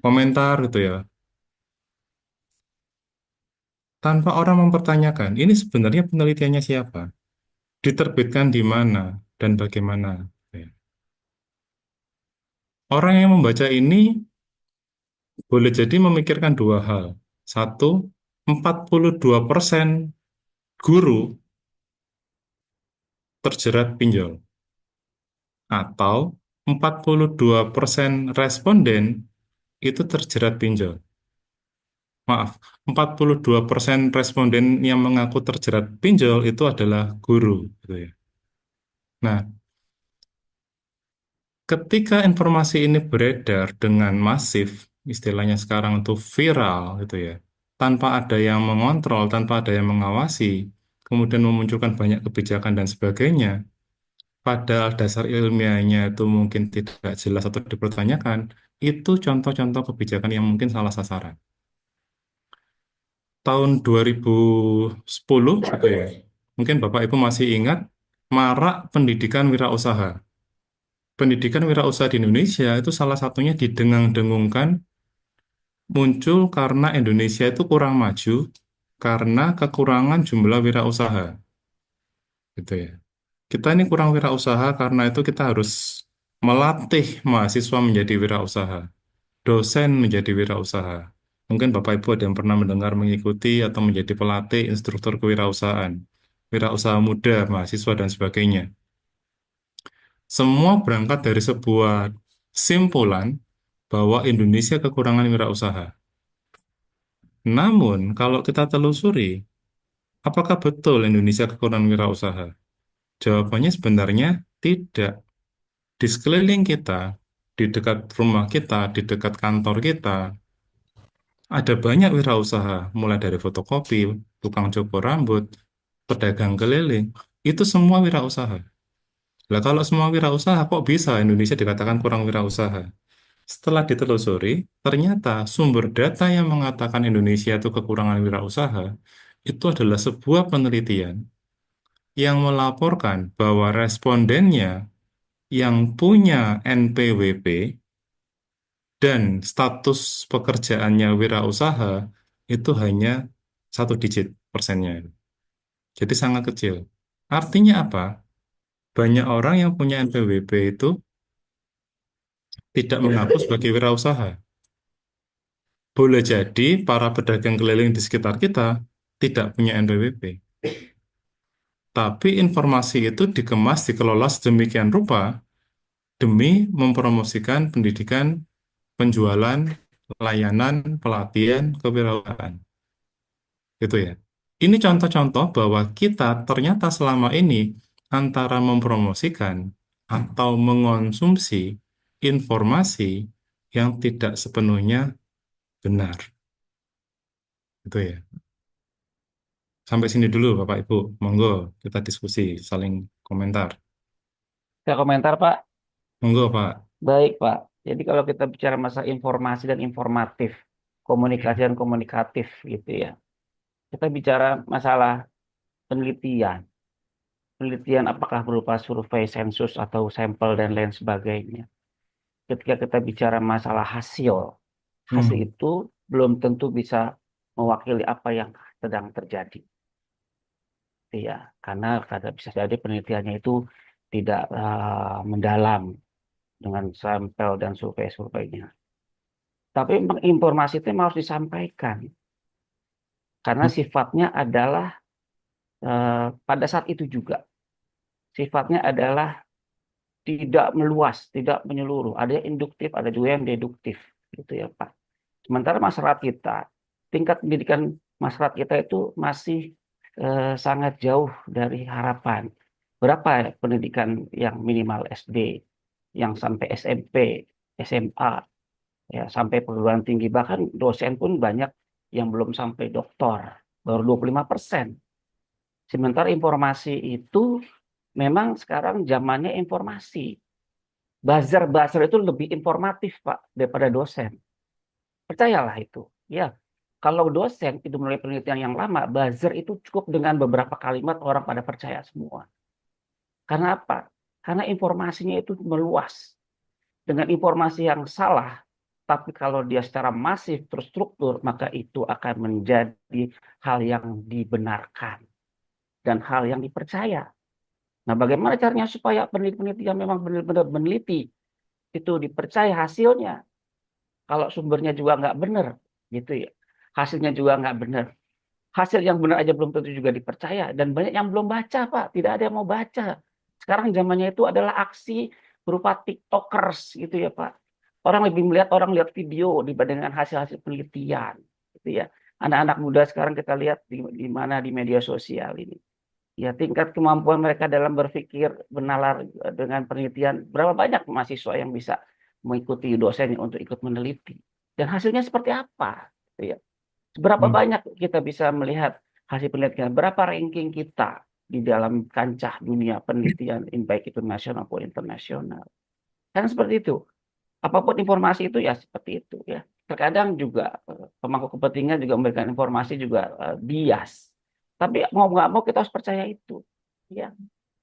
komentar gitu ya. Tanpa orang mempertanyakan, ini sebenarnya penelitiannya siapa? Diterbitkan di mana dan bagaimana? Gitu ya. Orang yang membaca ini boleh jadi memikirkan dua hal. Satu, 42% guru terjerat pinjol. Atau 42% responden itu terjerat pinjol. Maaf, 42% responden yang mengaku terjerat pinjol itu adalah guru. Gitu ya. Nah, ketika informasi ini beredar dengan masif, istilahnya sekarang itu viral gitu ya, tanpa ada yang mengontrol, tanpa ada yang mengawasi, kemudian memunculkan banyak kebijakan dan sebagainya, padahal dasar ilmiahnya itu mungkin tidak jelas atau dipertanyakan, itu contoh-contoh kebijakan yang mungkin salah sasaran. Tahun 2010 gitu ya, mungkin Bapak Ibu masih ingat, marak pendidikan wirausaha. Pendidikan wirausaha di Indonesia itu salah satunya didengang-dengungkan muncul karena Indonesia itu kurang maju karena kekurangan jumlah wirausaha gitu ya. Kita ini kurang wirausaha karena itu kita harus melatih mahasiswa menjadi wirausaha, dosen menjadi wirausaha. Mungkin Bapak Ibu ada yang pernah mendengar mengikuti atau menjadi pelatih instruktur kewirausahaan, wirausaha muda, mahasiswa dan sebagainya. Semua berangkat dari sebuah simpulan bahwa Indonesia kekurangan wirausaha. Namun, kalau kita telusuri, apakah betul Indonesia kekurangan wirausaha? Jawabannya sebenarnya tidak. Di sekeliling kita, di dekat rumah kita, di dekat kantor kita, ada banyak wirausaha, mulai dari fotokopi, tukang cukur rambut, pedagang keliling, itu semua wirausaha. Lah kalau semua wirausaha, kok bisa Indonesia dikatakan kurang wirausaha? Setelah ditelusuri, ternyata sumber data yang mengatakan Indonesia itu kekurangan wirausaha itu adalah sebuah penelitian yang melaporkan bahwa respondennya yang punya NPWP dan status pekerjaannya wirausaha itu hanya 1 digit persennya. Jadi sangat kecil. Artinya apa? Banyak orang yang punya NPWP itu tidak mengaku sebagai wirausaha. Boleh jadi para pedagang keliling di sekitar kita tidak punya NPWP. Tapi informasi itu dikemas, dikelola sedemikian rupa demi mempromosikan pendidikan, penjualan, layanan, pelatihan, kewirausahaan. Gitu ya. Ini contoh-contoh bahwa kita ternyata selama ini antara mempromosikan atau mengonsumsi informasi yang tidak sepenuhnya benar. Gitu ya. Sampai sini dulu Bapak Ibu. Monggo kita diskusi, saling komentar. Saya komentar, Pak. Monggo Pak. Baik, Pak. Jadi kalau kita bicara masalah informasi dan informatif, komunikasi dan komunikatif gitu ya. Kita bicara masalah penelitian. Penelitian apakah berupa survei, sensus, atau sampel dan lain sebagainya. Ketika kita bicara masalah hasil itu belum tentu bisa mewakili apa yang sedang terjadi. Ya, karena bisa jadi penelitiannya itu tidak mendalam dengan sampel dan survei-surveinya. Tapi informasi itu harus disampaikan. Karena sifatnya adalah pada saat itu juga. Sifatnya adalah tidak meluas, tidak menyeluruh. Ada yang induktif, ada juga yang deduktif. Gitu ya, Pak. Sementara masyarakat kita, tingkat pendidikan masyarakat kita itu masih sangat jauh dari harapan. Berapa pendidikan yang minimal SD, yang sampai SMP, SMA, ya sampai perguruan tinggi, bahkan dosen pun banyak yang belum sampai doktor, baru 25%. Sementara informasi itu memang sekarang zamannya informasi. Buzzer itu lebih informatif, Pak, daripada dosen. Percayalah itu. Ya, kalau dosen itu mulai penelitian yang lama, buzzer itu cukup dengan beberapa kalimat orang pada percaya semua. Karena apa? Karena informasinya itu meluas. Dengan informasi yang salah, tapi kalau dia secara masif terstruktur, maka itu akan menjadi hal yang dibenarkan dan hal yang dipercaya. Nah, bagaimana caranya supaya peneliti yang memang benar-benar meneliti itu dipercaya hasilnya? Kalau sumbernya juga nggak benar, gitu ya. Hasilnya juga nggak benar. Hasil yang benar aja belum tentu juga dipercaya. Dan banyak yang belum baca, Pak. Tidak ada yang mau baca. Sekarang zamannya itu adalah aksi berupa TikTokers, gitu ya, Pak. Orang lihat video dibandingkan hasil-hasil penelitian, gitu ya. Anak-anak muda sekarang kita lihat di mana di media sosial ini. Ya, tingkat kemampuan mereka dalam berpikir benalar dengan penelitian, berapa banyak mahasiswa yang bisa mengikuti dosennya untuk ikut meneliti. Dan hasilnya seperti apa? Gitu ya. Seberapa banyak kita bisa melihat hasil penelitian, berapa ranking kita di dalam kancah dunia penelitian, baik itu nasional maupun internasional. Kan seperti itu. Apapun informasi itu ya seperti itu ya. Terkadang juga pemangku kepentingan juga memberikan informasi juga bias. Tapi mau nggak mau kita harus percaya itu. Ya.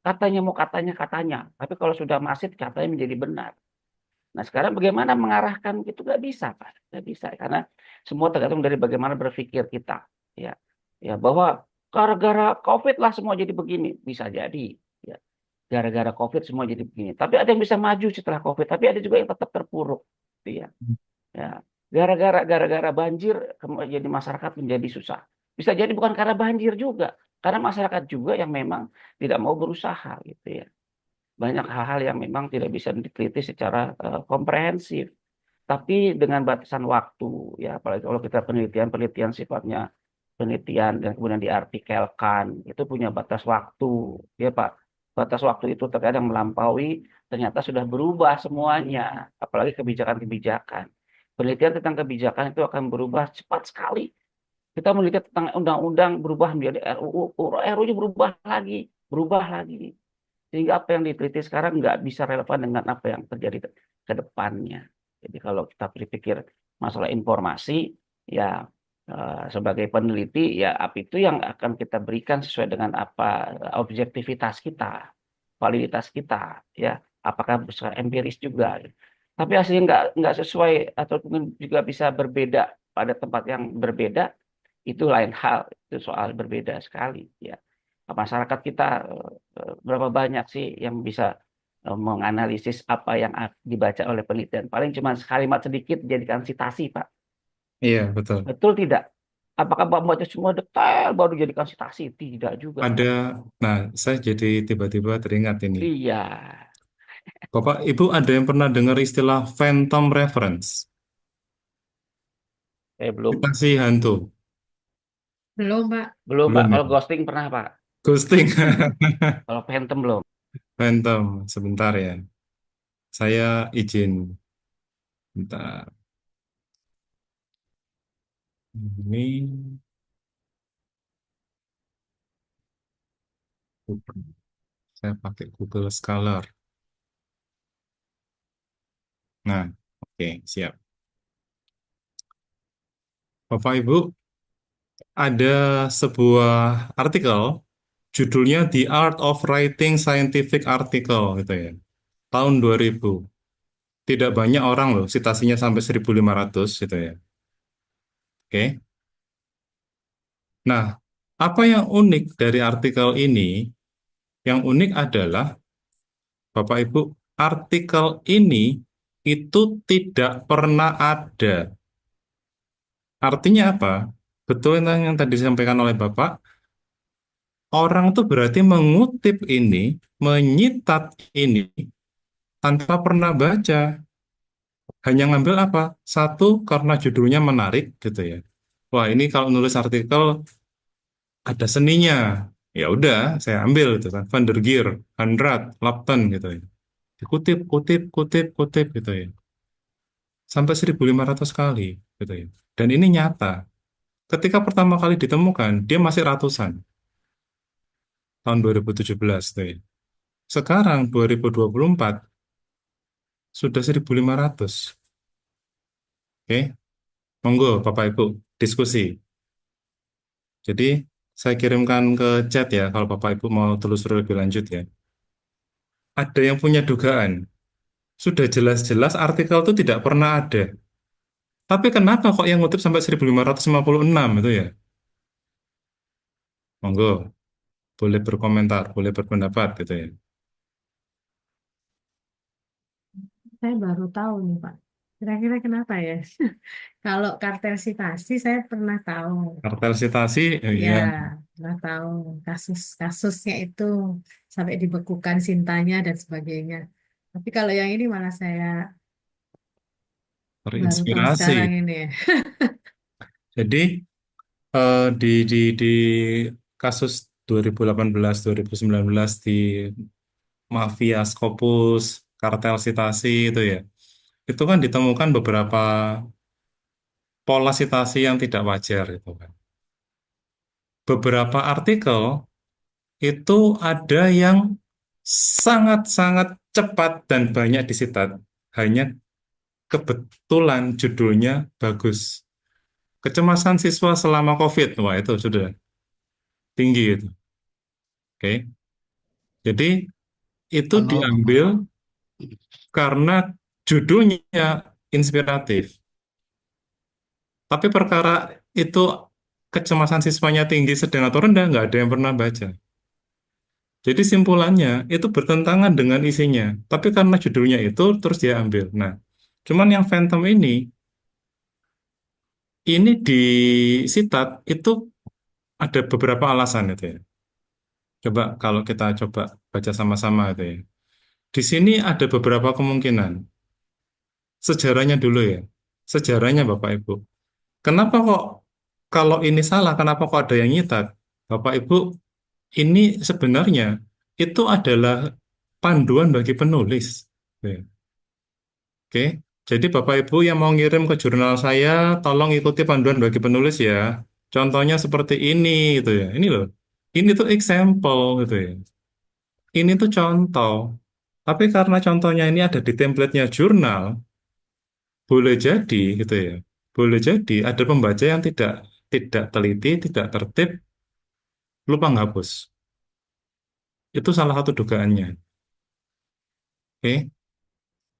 Katanya mau katanya. Tapi kalau sudah masif katanya menjadi benar. Nah sekarang bagaimana mengarahkan itu nggak bisa, Pak. Nggak bisa karena semua tergantung dari bagaimana berpikir kita. Ya, ya bahwa gara-gara COVID lah semua jadi begini, bisa jadi. Ya, gara-gara COVID semua jadi begini. Tapi ada yang bisa maju setelah COVID, tapi ada juga yang tetap terpuruk. Ya, ya. Gara-gara banjir jadi masyarakat menjadi susah. Bisa jadi bukan karena banjir juga, karena masyarakat juga yang memang tidak mau berusaha, gitu ya. Banyak hal-hal yang memang tidak bisa diteliti secara komprehensif. Tapi dengan batasan waktu, ya apalagi kalau kita penelitian sifatnya penelitian dan kemudian diartikelkan, itu punya batas waktu, ya Pak. Batas waktu itu terkadang melampaui, ternyata sudah berubah semuanya, apalagi kebijakan-kebijakan. Penelitian tentang kebijakan itu akan berubah cepat sekali. Kita meneliti tentang undang-undang berubah menjadi RUU, RUU-nya berubah lagi. Sehingga apa yang diteliti sekarang nggak bisa relevan dengan apa yang terjadi ke depannya. Jadi kalau kita berpikir masalah informasi, ya sebagai peneliti, ya itu yang akan kita berikan sesuai dengan apa objektivitas kita, validitas kita, ya apakah secara empiris juga. Tapi hasilnya nggak sesuai atau mungkin juga bisa berbeda pada tempat yang berbeda, itu lain hal, itu soal berbeda sekali, ya. Masyarakat kita berapa banyak sih yang bisa menganalisis apa yang dibaca oleh penelitian? Paling cuma kalimat sedikit dijadikan citasi, Pak. Iya, betul. Betul tidak? Apakah Bapak membaca semua detail baru dijadikan citasi? Tidak juga, Pak. Nah, saya jadi tiba-tiba teringat ini. Iya. Bapak, Ibu ada yang pernah dengar istilah phantom reference? Belum. Citasi hantu. Belum, Pak. Belum, Pak. Belum ya? Kalau ghosting pernah, Pak. Ghosting. Kalau phantom belum. Phantom, sebentar ya. Saya izin. Bentar. Ini saya pakai Google Scholar. Nah, oke, siap. Bapak Ibu, ada sebuah artikel judulnya The Art of Writing Scientific Article gitu ya. Tahun 2000. Tidak banyak orang loh, citasinya sampai 1.500 gitu ya. Oke. Nah, apa yang unik dari artikel ini? Yang unik adalah, Bapak Ibu, artikel ini itu tidak pernah ada. Artinya apa? Betul yang tadi disampaikan oleh Bapak, orang tuh berarti mengutip ini, menyitat ini, tanpa pernah baca. Hanya ngambil apa? Satu, karena judulnya menarik gitu ya. Wah, ini kalau nulis artikel ada seninya. Ya udah, saya ambil gitu kan. Van der Geer, Handrath, Lupton gitu ya. Dikutip, kutip, kutip, kutip gitu ya. Sampai 1.500 kali gitu ya. Dan ini nyata. Ketika pertama kali ditemukan, dia masih ratusan. Tahun 2017 tuh ya. Sekarang 2024 sudah 1.500. Oke, monggo Bapak Ibu diskusi. Jadi saya kirimkan ke chat ya kalau Bapak Ibu mau telusuri lebih lanjut ya. Ada yang punya dugaan. Sudah jelas-jelas artikel itu tidak pernah ada. Tapi kenapa kok yang ngutip sampai 1.556 itu ya? Monggo, boleh berkomentar, boleh berpendapat gitu ya. Saya baru tahu nih, Pak. Kira-kira kenapa ya? Kalau kartel citasi saya pernah tahu. Kartel citasi, Ya, ya, pernah tahu kasusnya itu sampai dibekukan cintanya dan sebagainya. Tapi kalau yang ini malah saya baru tahu terinspirasi. sekarang ini ya. Jadi di kasus 2018-2019 di mafia Scopus, kartel citasi itu ya, itu kan ditemukan beberapa pola citasi yang tidak wajar itu kan. Beberapa artikel itu ada yang sangat-sangat cepat dan banyak disitat. Hanya kebetulan judulnya bagus. Kecemasan siswa selama COVID. Wah, itu sudah tinggi itu. Oke. Jadi itu Kalau diambil karena judulnya inspiratif. Tapi perkara itu kecemasan siswanya tinggi, sedang atau rendah, nggak ada yang pernah baca. Jadi simpulannya itu bertentangan dengan isinya. Tapi karena judulnya itu terus dia ambil. Nah, cuman yang Phantom ini disitat itu ada beberapa alasan itu ya. Coba kalau kita coba baca sama-sama itu ya. Di sini ada beberapa kemungkinan. Sejarahnya dulu ya. Sejarahnya Bapak Ibu. Kenapa kok kalau ini salah, kenapa kok ada yang nyitat? Bapak Ibu, ini sebenarnya itu adalah panduan bagi penulis. Ya. Oke, jadi Bapak Ibu yang mau ngirim ke jurnal saya, tolong ikuti panduan bagi penulis ya. Contohnya seperti ini gitu ya. Ini loh. Ini tuh example gitu ya. Ini tuh contoh. Tapi karena contohnya ini ada di template-nya jurnal, boleh jadi gitu ya. Boleh jadi ada pembaca yang tidak tidak teliti, tidak tertib, lupa menghapus. Itu salah satu dugaannya. Oke.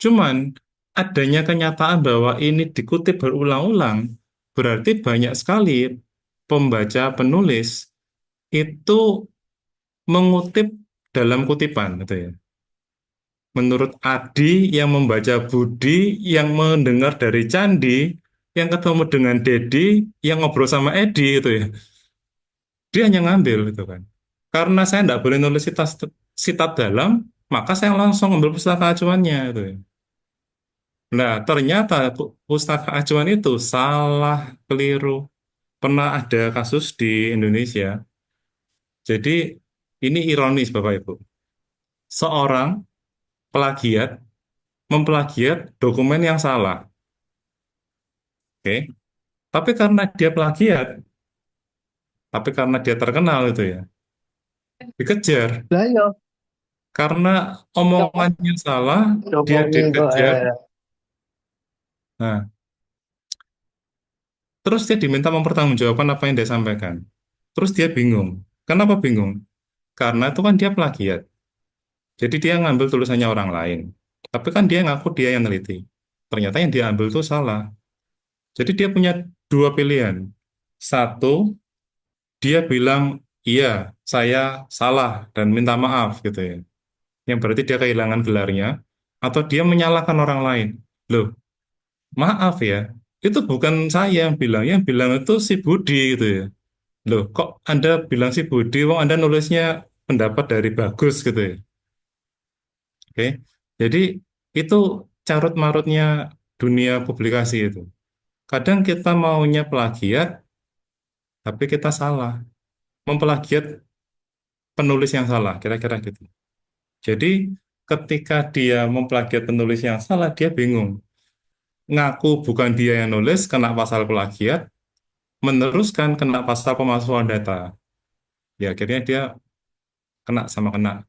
Cuman adanya kenyataan bahwa ini dikutip berulang-ulang, berarti banyak sekali pembaca penulis itu mengutip dalam kutipan, gitu ya. Menurut Adi yang membaca Budi, yang mendengar dari Candi, yang ketemu dengan Dedi, yang ngobrol sama Edi, gitu ya. Dia hanya ngambil, gitu kan. Karena saya tidak boleh nulis sitat dalam, maka saya langsung ambil pustaka acuannya, gitu ya. Nah, ternyata pustaka acuan itu salah, keliru. Pernah ada kasus di Indonesia. Jadi, ini ironis, Bapak Ibu. Seorang plagiat memplagiat dokumen yang salah. Oke. Tapi karena dia plagiat, tapi karena dia terkenal itu ya, dikejar. Lah yo, Karena omongannya salah, dia Jokowi kok dikejar. Nah, terus dia diminta mempertanggungjawabkan apa yang dia sampaikan. Terus dia bingung. Kenapa bingung? Karena itu kan dia plagiat. Jadi dia ngambil tulisannya orang lain. Tapi kan dia ngaku dia yang neliti. Ternyata yang dia ambil itu salah. Jadi dia punya dua pilihan. Satu, dia bilang, iya, saya salah dan minta maaf gitu ya. Yang berarti dia kehilangan gelarnya. Atau dia menyalahkan orang lain. Loh, maaf ya, itu bukan saya yang bilang itu si Budi gitu ya. Loh, kok Anda bilang si Budi, wong Anda nulisnya pendapat dari Bagus gitu ya. Oke, jadi itu carut marutnya dunia publikasi itu. Kadang kita maunya plagiat, tapi kita salah. Memplagiat penulis yang salah, kira-kira gitu. Jadi ketika dia memplagiat penulis yang salah, dia bingung. Ngaku bukan dia yang nulis, kena pasal plagiat, meneruskan kena pasal pemalsuan data. Ya akhirnya dia kena sama kena.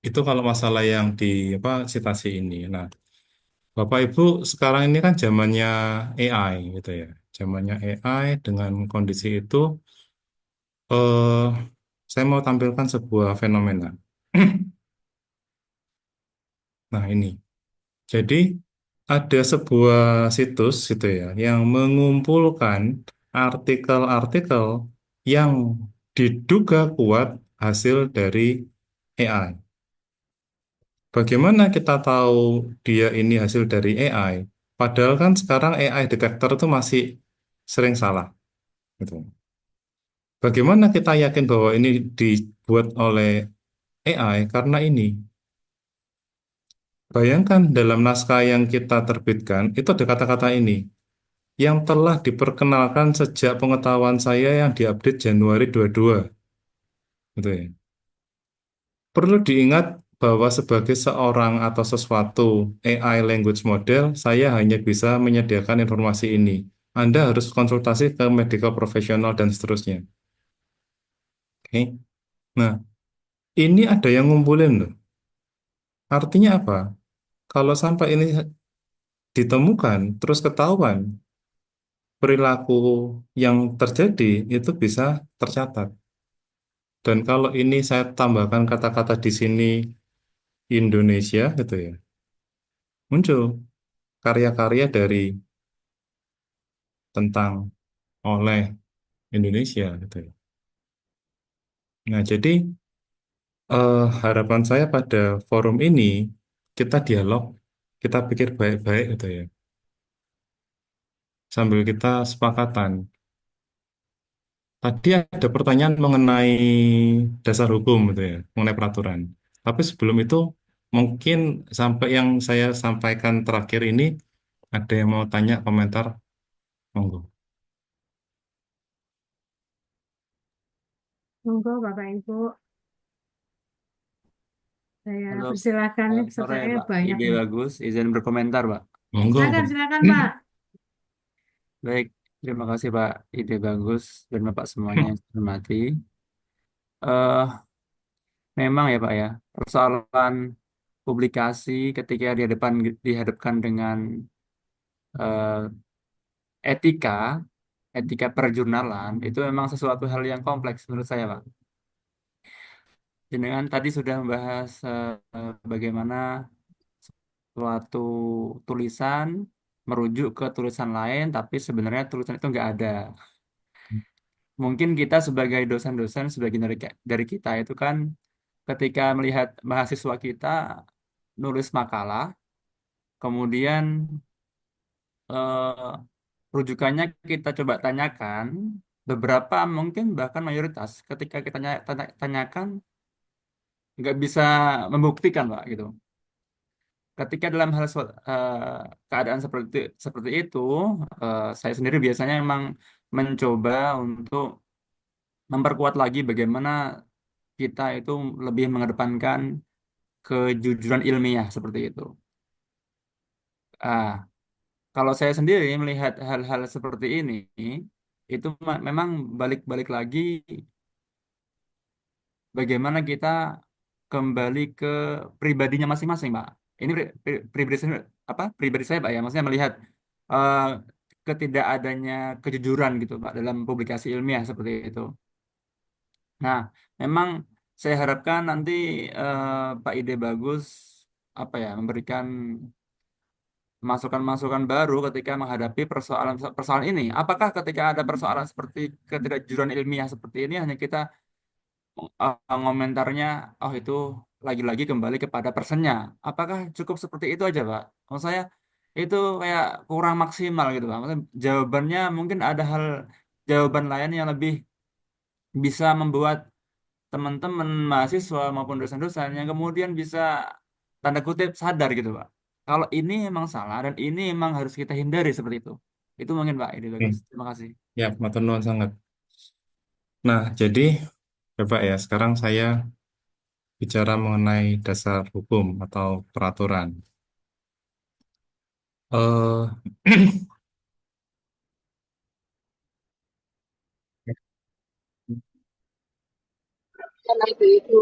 Itu kalau masalah yang di apa sitasi ini. Nah, Bapak Ibu sekarang ini kan zamannya AI gitu ya. Zamannya AI dengan kondisi itu eh saya mau tampilkan sebuah fenomena. Nah, ini. Jadi ada sebuah situs gitu ya yang mengumpulkan artikel-artikel yang diduga kuat hasil dari AI. Bagaimana kita tahu dia ini hasil dari AI? Padahal kan sekarang AI detector itu masih sering salah. Gitu. Bagaimana kita yakin bahwa ini dibuat oleh AI? Karena ini, bayangkan dalam naskah yang kita terbitkan, itu ada kata-kata ini, yang telah diperkenalkan sejak pengetahuan saya yang diupdate Januari 22. Gitu ya. Perlu diingat bahwa sebagai seorang atau sesuatu AI language model, saya hanya bisa menyediakan informasi ini. Anda harus konsultasi ke medical profesional dan seterusnya. Oke. Nah, ini ada yang ngumpulin loh. Artinya apa? Kalau sampai ini ditemukan, terus ketahuan, perilaku yang terjadi itu bisa tercatat. Dan kalau ini saya tambahkan kata-kata di sini Indonesia gitu ya, muncul karya-karya dari tentang oleh Indonesia gitu ya. Nah, jadi harapan saya pada forum ini kita dialog, kita pikir baik-baik gitu ya, sambil kita sepakatan. Tadi ada pertanyaan mengenai dasar hukum gitu ya, mengenai peraturan. Tapi sebelum itu mungkin sampai yang saya sampaikan terakhir ini ada yang mau tanya komentar, monggo. Monggo Bapak Ibu, saya Halo, persilakan nih, sore sebenarnya Pak. banyak Ide nih. bagus, izin berkomentar Pak. Monggo, Silakan, Pak. silakan Pak. Baik, terima kasih Pak. Ide bagus dan Bapak semuanya yang saya hormati. eh Memang ya Pak ya, persoalan publikasi ketika dihadapkan dengan eh, etika etika perjurnalan itu memang sesuatu hal yang kompleks menurut saya, Pak. Jenengan tadi sudah membahas bagaimana suatu tulisan merujuk ke tulisan lain, tapi sebenarnya tulisan itu nggak ada. Mungkin kita sebagai dosen-dosen, sebagian dari kita itu kan ketika melihat mahasiswa kita nulis makalah, kemudian eh, rujukannya kita coba tanyakan, beberapa mungkin bahkan mayoritas ketika kita tanyakan nggak bisa membuktikan, Pak, gitu. Ketika dalam keadaan seperti itu, saya sendiri biasanya memang mencoba untuk memperkuat lagi bagaimana kita itu lebih mengedepankan kejujuran ilmiah seperti itu. Ah, kalau saya sendiri melihat hal-hal seperti ini, itu memang balik-balik lagi bagaimana kita kembali ke pribadinya masing-masing, Pak. Ini pribadi saya, pribadi saya, Pak, ya. Maksudnya melihat eh, ketidakadanya kejujuran gitu, Pak, dalam publikasi ilmiah seperti itu. Nah, memang saya harapkan nanti Pak Ide Bagus memberikan masukan-masukan baru ketika menghadapi persoalan ini. Apakah ketika ada persoalan seperti ketidakjujuran ilmiah seperti ini hanya kita ngomentarnya, oh itu lagi-lagi kembali kepada personnya. Apakah cukup seperti itu aja, Pak? Maksud saya itu kayak kurang maksimal gitu, Pak. Maksudnya jawabannya mungkin ada jawaban lain yang lebih bisa membuat teman-teman mahasiswa maupun dosen-dosen yang kemudian bisa tanda kutip sadar gitu, Pak. Kalau ini memang salah dan ini memang harus kita hindari seperti itu. Itu mungkin, Pak. Ini bagus. Oke. Terima kasih. Ya, matur nuwun sangat. Nah, jadi coba ya, sekarang saya bicara mengenai dasar hukum atau peraturan. Eh, Karena itu.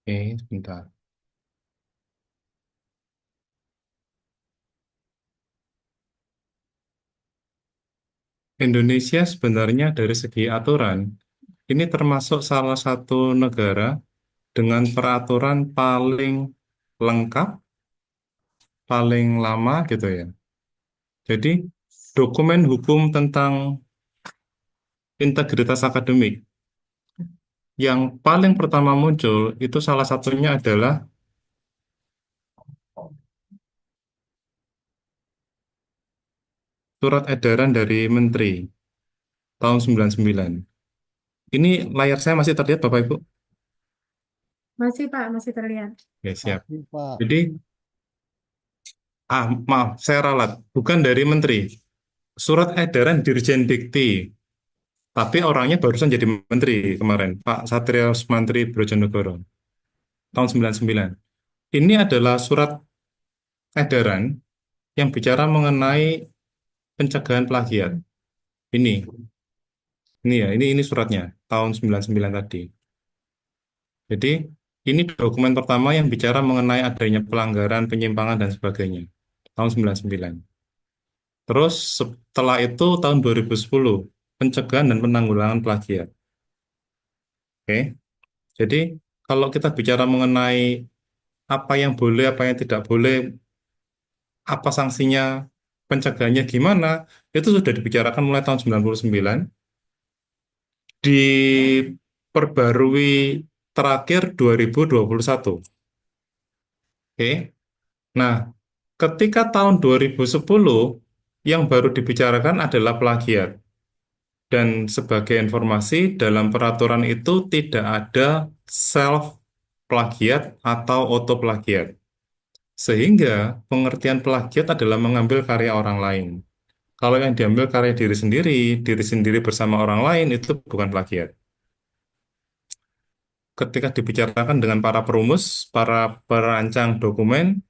Oke, sebentar. Indonesia sebenarnya dari segi aturan, ini termasuk salah satu negara dengan peraturan paling lengkap, paling lama gitu ya. Jadi, dokumen hukum tentang integritas akademik yang paling pertama muncul itu salah satunya adalah surat edaran dari Menteri tahun 99. Ini layar saya masih terlihat Bapak Ibu? Masih Pak, masih terlihat. Oke, siap. Jadi, maaf, saya ralat. Bukan dari Menteri. Surat edaran Dirjen Dikti. Tapi orangnya barusan jadi Menteri kemarin, Pak Satrio Mantri Brojonegoro, tahun 99. Ini adalah surat edaran yang bicara mengenai pencegahan plagiat. Ini ya, ini suratnya tahun 99 tadi. Jadi ini dokumen pertama yang bicara mengenai adanya pelanggaran, penyimpangan dan sebagainya. Tahun 99. Terus setelah itu tahun 2010 pencegahan dan penanggulangan plagiat. Oke. Jadi kalau kita bicara mengenai apa yang boleh, apa yang tidak boleh, apa sanksinya, pencegahannya gimana, itu sudah dibicarakan mulai tahun 99, diperbarui terakhir 2021. Oke. Nah, ketika tahun 2010 yang baru dibicarakan adalah plagiat. Dan sebagai informasi, dalam peraturan itu tidak ada self plagiat atau auto plagiat. Sehingga pengertian plagiat adalah mengambil karya orang lain. Kalau yang diambil karya diri sendiri bersama orang lain itu bukan plagiat. Ketika dibicarakan dengan para perumus, para perancang dokumen,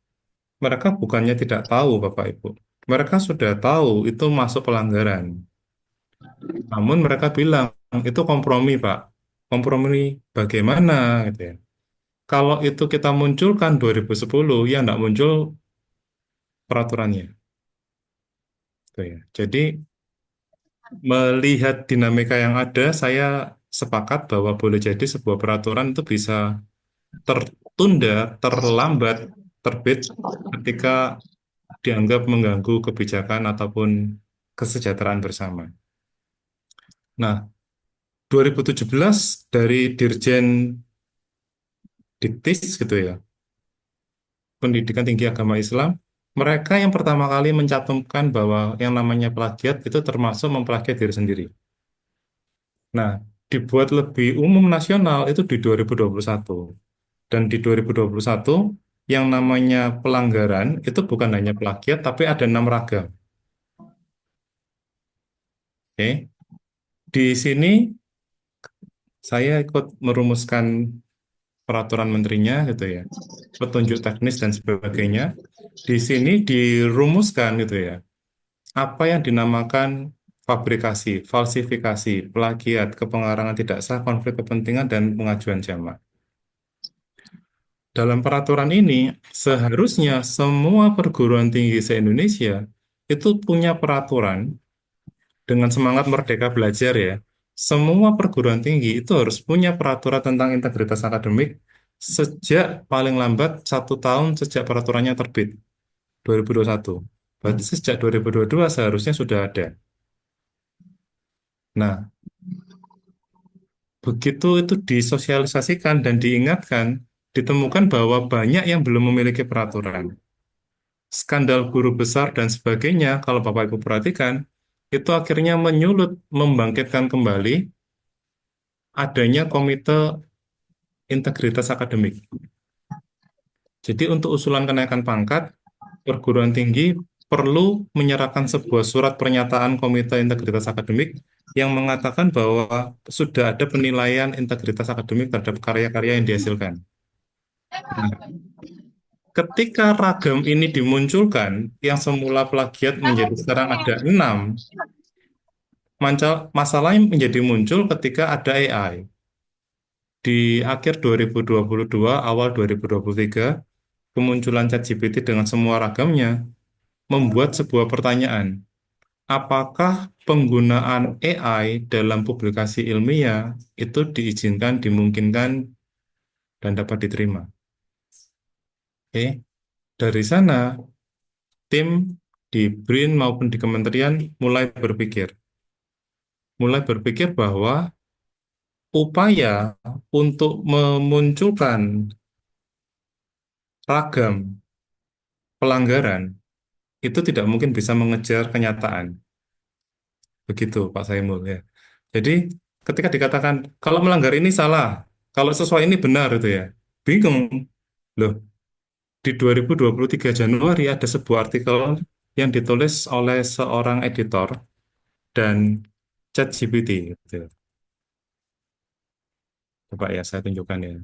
mereka bukannya tidak tahu, Bapak Ibu. Mereka sudah tahu itu masuk pelanggaran. Namun mereka bilang itu kompromi, Pak. Kompromi bagaimana gitu ya. Kalau itu kita munculkan 2010, ya nggak muncul peraturannya. Tuh ya. Jadi melihat dinamika yang ada, saya sepakat bahwa boleh jadi sebuah peraturan itu bisa tertunda, terlambat, terbit ketika dianggap mengganggu kebijakan ataupun kesejahteraan bersama. Nah, 2017 dari Dirjen Diktis gitu ya, Pendidikan Tinggi Agama Islam, mereka yang pertama kali mencantumkan bahwa yang namanya plagiat itu termasuk memplagiat diri sendiri. Nah, dibuat lebih umum nasional itu di 2021. Dan di 2021, yang namanya pelanggaran itu bukan hanya plagiat, tapi ada 6 ragam. Oke. Di sini saya ikut merumuskan peraturan menterinya gitu ya, petunjuk teknis dan sebagainya. Di sini dirumuskan gitu ya, apa yang dinamakan fabrikasi, falsifikasi, plagiat, kepengarangan tidak sah, konflik kepentingan, dan pengajuan jamak. Dalam peraturan ini, seharusnya semua perguruan tinggi se-Indonesia itu punya peraturan dengan semangat merdeka belajar ya. Semua perguruan tinggi itu harus punya peraturan tentang integritas akademik sejak paling lambat 1 tahun sejak peraturannya terbit, 2021. Berarti sejak 2022 seharusnya sudah ada. Nah, begitu itu disosialisasikan dan diingatkan, ditemukan bahwa banyak yang belum memiliki peraturan. Skandal guru besar dan sebagainya, kalau Bapak Ibu perhatikan, itu akhirnya menyulut, membangkitkan kembali adanya Komite Integritas Akademik. Jadi untuk usulan kenaikan pangkat, perguruan tinggi perlu menyerahkan sebuah surat pernyataan Komite Integritas Akademik yang mengatakan bahwa sudah ada penilaian integritas akademik terhadap karya-karya yang dihasilkan. Nah, ketika ragam ini dimunculkan, yang semula plagiat menjadi sekarang ada 6, masalahnya menjadi muncul ketika ada AI. Di akhir 2022, awal 2023, kemunculan ChatGPT dengan semua ragamnya membuat sebuah pertanyaan. Apakah penggunaan AI dalam publikasi ilmiah itu diizinkan, dimungkinkan, dan dapat diterima? Oke, dari sana tim di BRIN maupun di kementerian mulai berpikir bahwa upaya untuk memunculkan ragam pelanggaran itu tidak mungkin bisa mengejar kenyataan. Begitu Pak Saimul ya. Jadi ketika dikatakan kalau melanggar ini salah, kalau sesuai ini benar itu ya. Bingung. Loh, di 2023 Januari ada sebuah artikel yang ditulis oleh seorang editor dan ChatGPT gitu. Coba ya saya tunjukkan ya.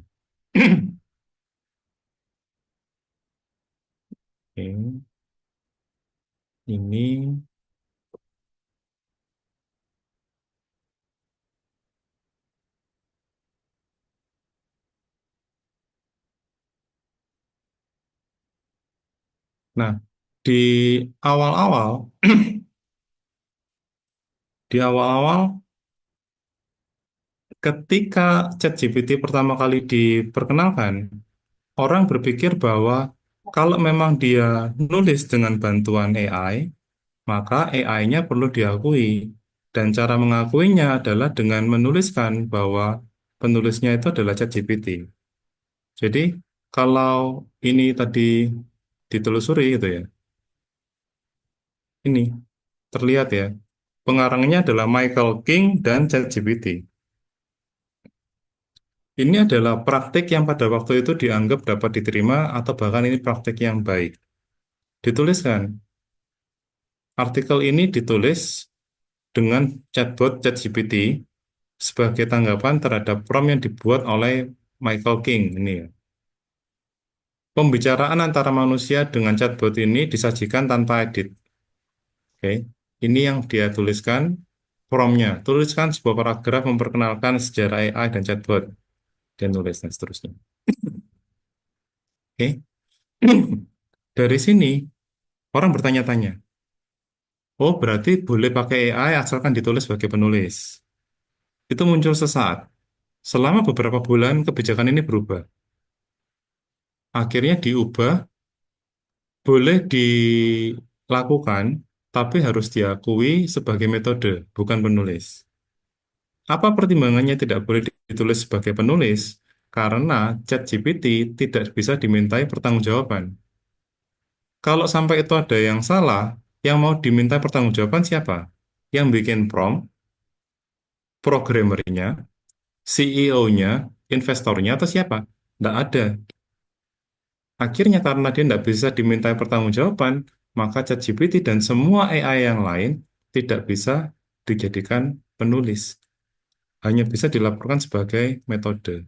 Oke. Ini nah, di awal-awal di awal-awal ketika ChatGPT pertama kali diperkenalkan, orang berpikir bahwa kalau memang dia nulis dengan bantuan AI, maka AI-nya perlu diakui. Dan cara mengakuinya adalah dengan menuliskan bahwa penulisnya itu adalah ChatGPT. Jadi, kalau ini tadi ditelusuri gitu ya, ini terlihat ya, pengarangnya adalah Michael King dan ChatGPT. Ini adalah praktik yang pada waktu itu dianggap dapat diterima atau bahkan ini praktik yang baik. Dituliskan, artikel ini ditulis dengan chatbot ChatGPT sebagai tanggapan terhadap prompt yang dibuat oleh Michael King ini ya. Pembicaraan antara manusia dengan chatbot ini disajikan tanpa edit. Oke, ini yang dia tuliskan prompt-nya. Tuliskan sebuah paragraf memperkenalkan sejarah AI dan chatbot. Dia nulis dan seterusnya. Oke. Dari sini orang bertanya-tanya, oh berarti boleh pakai AI asalkan ditulis sebagai penulis. Itu muncul sesaat. Selama beberapa bulan kebijakan ini berubah. Akhirnya diubah, boleh dilakukan, tapi harus diakui sebagai metode, bukan penulis. Apa pertimbangannya tidak boleh ditulis sebagai penulis? Karena ChatGPT tidak bisa dimintai pertanggungjawaban. Kalau sampai itu ada yang salah, yang mau diminta pertanggungjawaban siapa? Yang bikin prompt, programmernya, CEO-nya, investornya, atau siapa? Tidak ada. Akhirnya karena dia tidak bisa dimintai pertanggungjawaban, maka ChatGPT dan semua AI yang lain tidak bisa dijadikan penulis. Hanya bisa dilaporkan sebagai metode.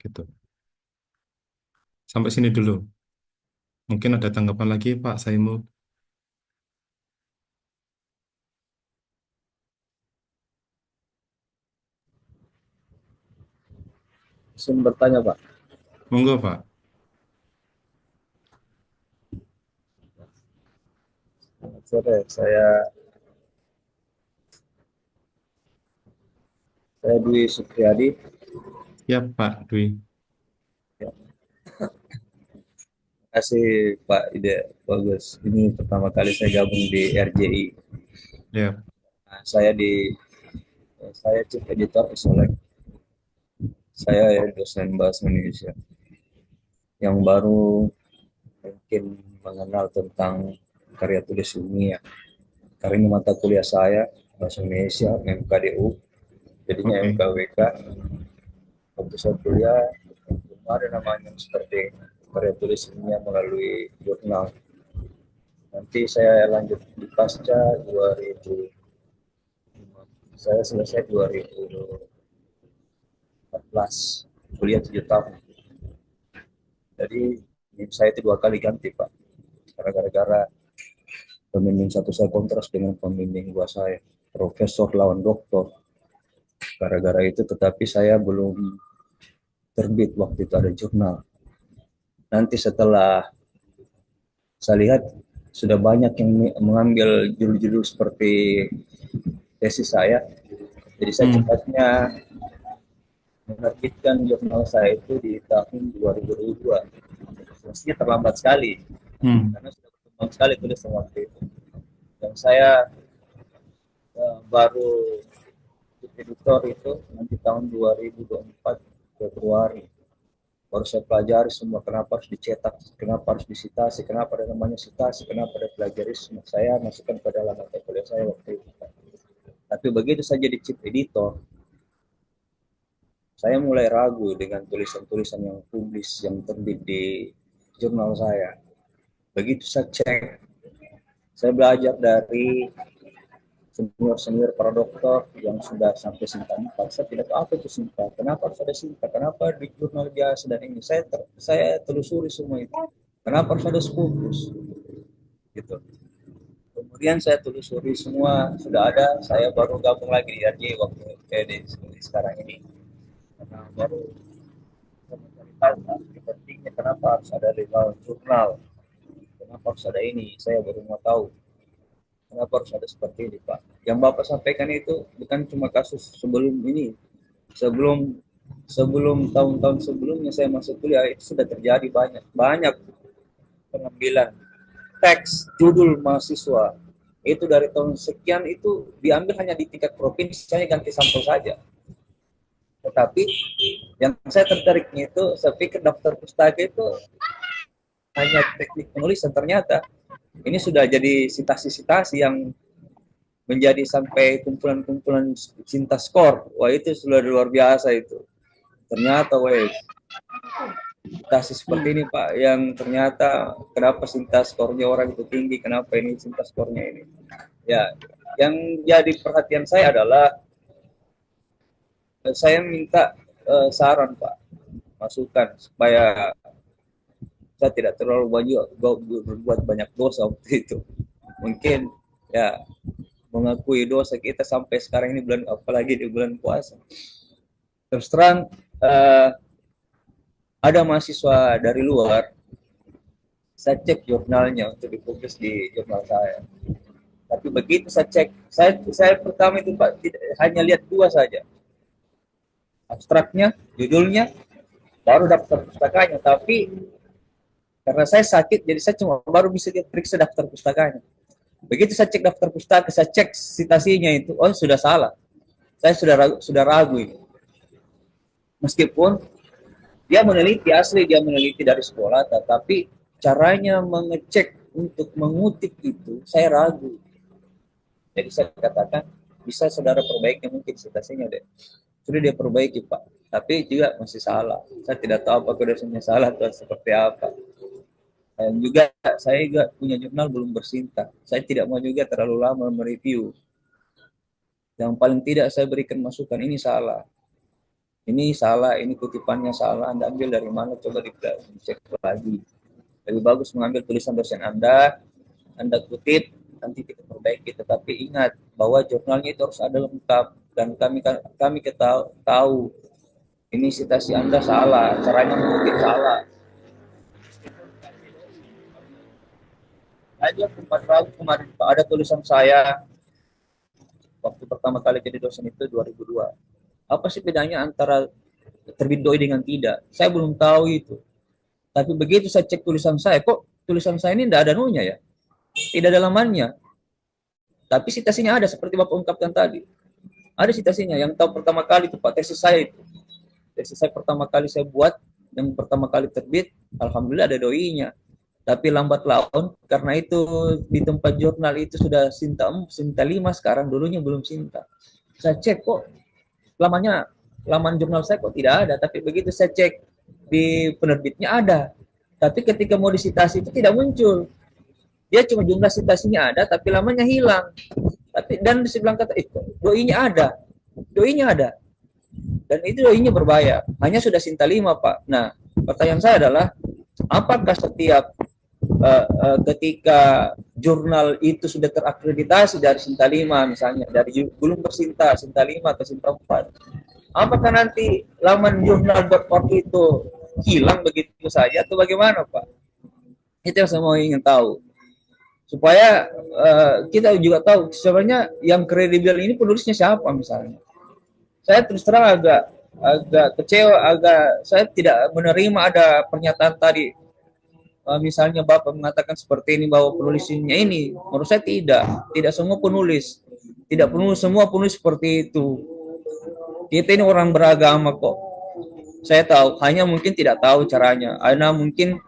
Gitu. Sampai sini dulu. Mungkin ada tanggapan lagi, Pak Saimul. Izin bertanya, Pak. Monggo, Pak. Selamat sore, saya Dwi Supriyadi. Ya, Pak Dwi. Ya. Terima kasih Pak Ide, bagus. Ini pertama kali saya gabung di RJI. Ya. Nah, saya Chief Editor Isolek. Saya dosen bahasa Indonesia yang baru mungkin mengenal tentang karya tulis ilmiah. Karena ini mata kuliah saya bahasa Indonesia MKDU, jadinya Oke. MKWK. Waktu saya kuliah ada namanya seperti karya tulis ilmiah melalui jurnal. Nanti saya lanjut di pasca 2000. Saya selesai 2014, kuliah 7 tahun. Jadi saya itu 2 kali ganti, Pak. Karena gara-gara pembimbing satu saya kontras dengan pembimbing dua saya, profesor lawan doktor. Gara-gara itu, tetapi saya belum terbit waktu itu ada jurnal. Nanti setelah saya lihat sudah banyak yang mengambil judul-judul seperti tesis saya, jadi saya cepatnya menerbitkan jurnal saya itu di tahun 2022. Mestinya terlambat sekali, karena sudah berkembang sekali tulisan waktu itu. Dan saya baru editor itu nanti tahun 2024 Februari. Baru saya pelajari semua kenapa harus dicetak, kenapa harus disitasi, kenapa ada namanya sitasi, kenapa ada plagiarisme. Saya masukkan ke dalam mata kuliah saya waktu itu. Tapi begitu saya jadi chief editor, saya mulai ragu dengan tulisan-tulisan yang publis, yang terbit di jurnal saya. Begitu saya cek, saya belajar dari senior-senior para dokter yang sudah sampai Sinta 4. Saya tidak tahu apa itu Sinta, kenapa harus ada Sinta, kenapa di jurnal biasa dan ini. Saya telusuri semua itu. Kenapa harus ada Scopus? Gitu. Kemudian saya telusuri semua, sudah ada, saya baru gabung lagi di RJ waktu di sekarang ini. Karena baru mencari tahu pentingnya kenapa harus ada legal jurnal, kenapa harus ada ini, saya baru mau tahu. Kenapa harus ada seperti ini, Pak? Yang Bapak sampaikan itu bukan cuma kasus sebelum ini. Sebelum tahun-tahun sebelumnya saya masuk kuliah itu sudah terjadi banyak pengambilan teks judul mahasiswa. Itu dari tahun sekian itu diambil hanya di tingkat provinsi, saya ganti sampel saja. Tetapi yang saya tertariknya itu, saya pikir daftar pustaka itu hanya teknik penulisan, ternyata ini sudah jadi sitasi-sitasi yang menjadi sampai kumpulan-kumpulan cinta skor. Wah, itu sudah luar biasa itu. Ternyata, sitasi seperti ini, Pak, yang ternyata kenapa cinta skornya orang itu tinggi, kenapa ini cinta skornya ini. Ya, yang jadi perhatian saya adalah saya minta saran, Pak, masukan supaya saya tidak terlalu berbuat banyak dosa waktu itu. Mungkin ya mengakui dosa kita sampai sekarang ini apalagi di bulan puasa. Terus terang ada mahasiswa dari luar, saya cek jurnalnya untuk dipublish di jurnal saya. Tapi begitu saya cek, saya pertama itu Pak hanya lihat 2 saja, abstraknya, judulnya, baru daftar pustakanya. Tapi karena saya sakit, jadi saya cuma baru bisa periksa daftar pustakanya. Begitu saya cek daftar pustaka, saya cek citasinya itu, oh sudah salah. Saya sudah ragu ini. Meskipun dia meneliti asli, dia meneliti dari sekolah, tetapi caranya mengecek untuk mengutip itu saya ragu. Jadi saya katakan bisa saudara perbaiki mungkin citasinya deh. Sudah dia perbaiki Pak, tapi juga masih salah. Saya tidak tahu apakah dosennya salah atau seperti apa. Dan juga saya juga punya jurnal belum bersinta. Saya tidak mau juga terlalu lama mereview. Yang paling tidak saya berikan masukan, ini salah. Ini salah, ini kutipannya salah. Anda ambil dari mana? Coba dicek lagi. Lebih bagus mengambil tulisan dosen Anda kutip, nanti kita perbaiki. Tetapi ingat bahwa jurnalnya itu harus ada lengkap, dan kami tahu ini citasi Anda salah, caranya mungkin salah. Aja tempat ragu kemarin ada tulisan saya waktu pertama kali jadi dosen itu 2002. Apa sih bedanya antara terbit doi dengan tidak? Saya belum tahu itu. Tapi begitu saya cek tulisan saya, kok tulisan saya ini tidak ada nunya ya? Tidak ada lamannya. Tapi citasinya ada seperti Bapak ungkapkan tadi. Ada citasinya. Yang tahu pertama kali itu Pak, tesis saya itu. Tesis saya pertama kali saya buat, yang pertama kali terbit, alhamdulillah ada doinya. Tapi lambat laun, karena itu di tempat jurnal itu sudah Sinta 5 sekarang, dulunya belum Sinta. Saya cek kok, laman jurnal saya kok tidak ada, tapi begitu saya cek di penerbitnya ada. Tapi ketika mau disitasi itu tidak muncul. Dia cuma jumlah citasinya ada, tapi lamanya hilang. Dan di sebelah kata, doinya ada. Dan itu doinya berbayar. Hanya sudah Sinta 5, Pak. Nah, pertanyaan saya adalah, apakah setiap ketika jurnal itu sudah terakreditasi dari Sinta 5 misalnya, dari belum bersinta, Sinta 5 atau Sinta 4, apakah nanti laman jurnal.org itu hilang begitu saja atau bagaimana Pak? Itu yang saya mau ingin tahu. Supaya kita juga tahu sebenarnya yang kredibel ini penulisnya siapa misalnya. Saya terus terang agak kecewa, saya tidak menerima ada pernyataan tadi. Misalnya Bapak mengatakan seperti ini bahwa penulisnya ini, menurut saya tidak semua penulis, semua penulis seperti itu. Kita ini orang beragama kok. Saya tahu, hanya mungkin tidak tahu caranya. Karena mungkin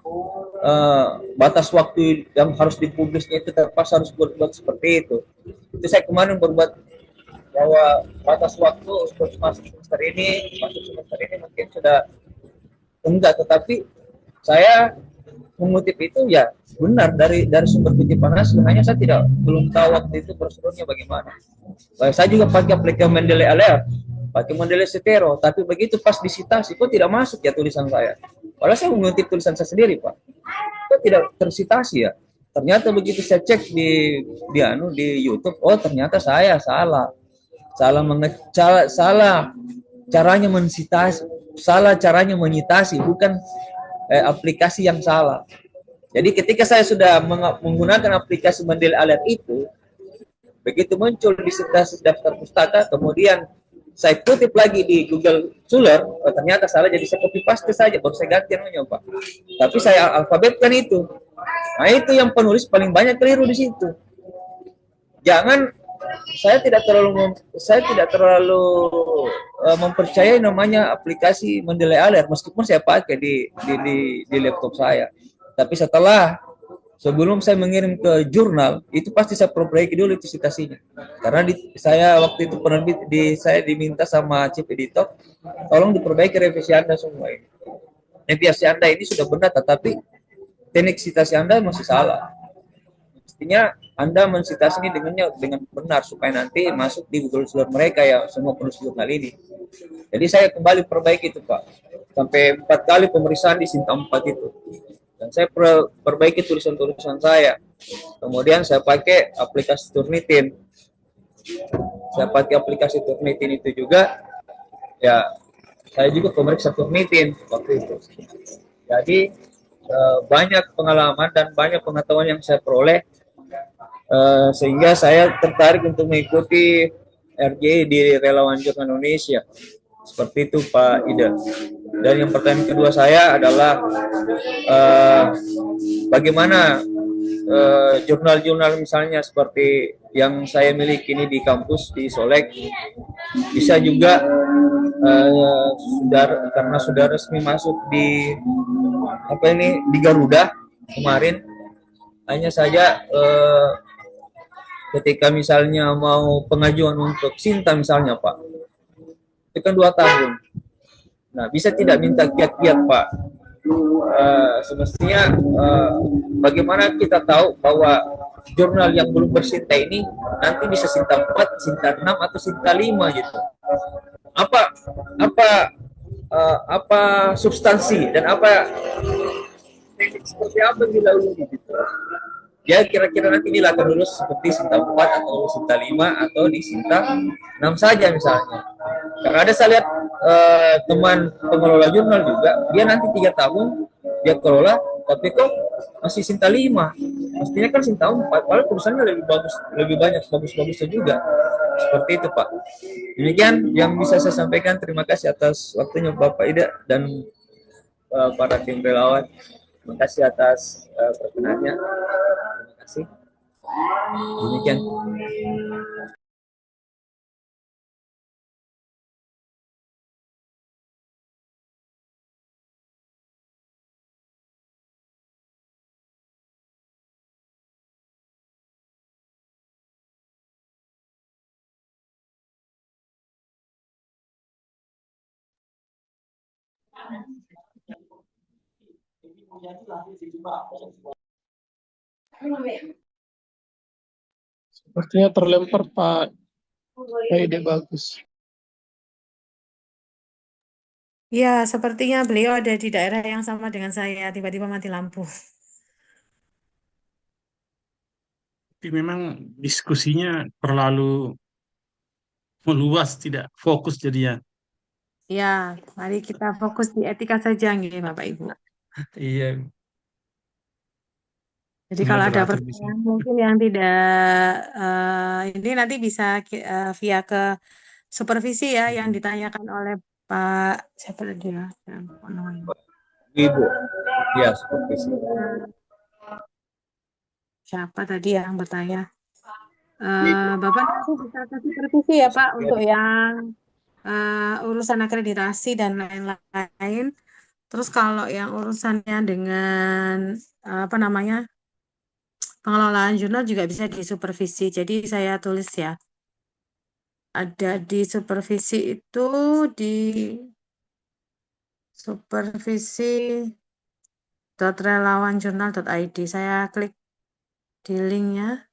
batas waktu yang harus dipublisnya itu terpaksa harus buat seperti itu. Itu saya kemarin berbuat bahwa batas waktu untuk masuk semester ini mungkin sudah enggak, tetapi saya mengutip itu ya benar dari sumber kutipan asli, hanya saya belum tahu waktu itu prosedurnya bagaimana. Saya juga pakai aplikasi Mendeley Alert, pakai Mendeley Setero, tapi begitu pas disitasi kok tidak masuk ya tulisan saya. Padahal saya mengutip tulisan saya sendiri Pak, kok tidak tersitasi ya. Ternyata begitu saya cek di YouTube, oh ternyata saya salah caranya mensitasi, salah caranya menyitasi, bukan aplikasi yang salah. Jadi ketika saya sudah menggunakan aplikasi Mendeley Alert itu, begitu muncul di citasi daftar pustaka, kemudian saya kutip lagi di Google Scholar, ternyata salah, jadi saya copy paste saja, baru saya ganti namanya Pak. Tapi saya alfabetkan itu. Nah itu yang penulis paling banyak keliru di situ. Saya tidak terlalu mempercayai namanya aplikasi Mendeley Alert, meskipun saya pakai di laptop saya. Tapi sebelum saya mengirim ke jurnal, itu pasti saya perbaiki dulu itu citasinya. Karena saya waktu itu penerbit saya diminta sama chief editor, tolong diperbaiki revisi Anda semua ini. Revisi Anda ini sudah benar, tetapi teknik citasi Anda masih salah. Mestinya Anda mensitasi ini dengan benar supaya nanti masuk di Google Scholar mereka ya, semua penulis jurnal ini. Jadi saya kembali perbaiki itu Pak, sampai 4 kali pemeriksaan di Sinta 4 itu, dan saya perbaiki tulisan-tulisan saya. Kemudian saya pakai aplikasi Turnitin. Itu juga ya, saya juga pemeriksa Turnitin waktu itu. Jadi banyak pengalaman dan banyak pengetahuan yang saya peroleh sehingga saya tertarik untuk mengikuti RJI di Relawan Jurnal Indonesia. Seperti itu Pak Ida. Dan yang pertanyaan kedua saya adalah bagaimana jurnal-jurnal misalnya seperti yang saya miliki ini di kampus di Solek bisa juga karena sudah resmi masuk di di Garuda kemarin, hanya saja ketika misalnya mau pengajuan untuk Sinta misalnya Pak, itu kan 2 tahun. Nah, bisa tidak minta kiat-kiat Pak? Semestinya bagaimana kita tahu bahwa jurnal yang belum bersinta ini nanti bisa Sinta 4, Sinta 6 atau Sinta 5 gitu. Apa substansi dan apa teknik seperti apa yang dilalui gitu. Ya kira-kira nanti dilakukan lulus seperti Sinta 4 atau Sinta 5 atau di Sinta 6 saja misalnya. Karena ada saya lihat teman pengelola jurnal juga, dia nanti 3 tahun dia kelola, tapi kok masih Sinta 5. Mestinya kan Sinta 4, padahal tulisannya lebih bagus, lebih banyak bagus-bagusnya juga. Seperti itu Pak. Demikian yang bisa saya sampaikan. Terima kasih atas waktunya Bapak Ida dan para tim relawan. Terima kasih atas perkenalannya. Terima kasih. Demikian. Sepertinya terlempar Pak Ide Bagus. Ya, sepertinya beliau ada di daerah yang sama dengan saya, tiba-tiba mati lampu. Tapi memang diskusinya terlalu meluas, tidak fokus jadinya. Ya, mari kita fokus di etika saja, nggih, Bapak Ibu. Iya, Jadi kalau ada moderator bisa. pertanyaan mungkin yang tidak ini nanti bisa via ke supervisi ya yang ditanyakan oleh Pak siapa tadi ya? Apa namanya? Ibu. Ya, supervisi. Siapa tadi yang bertanya? Bapak nanti bisa ke supervisi ya Pak untuk yang urusan akreditasi dan lain-lain. Terus kalau yang urusannya dengan apa namanya pengelolaan jurnal juga bisa disupervisi. Jadi saya tulis ya. Ada di supervisi itu di supervisi.relawanjurnal.id. Saya klik di linknya.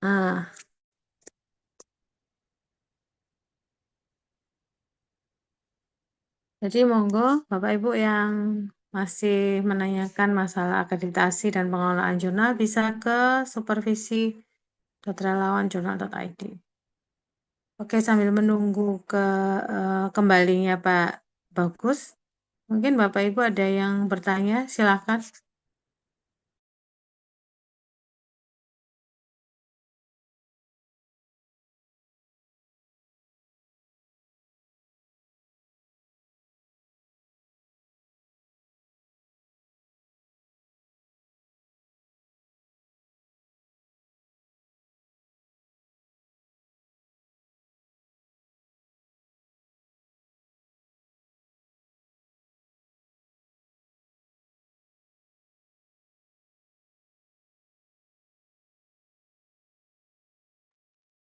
Nah, jadi monggo Bapak Ibu yang masih menanyakan masalah akreditasi dan pengelolaan jurnal bisa ke supervisi.relawanjurnal.id. Oke, sambil menunggu kembalinya Pak Bagus, mungkin Bapak Ibu ada yang bertanya, silakan.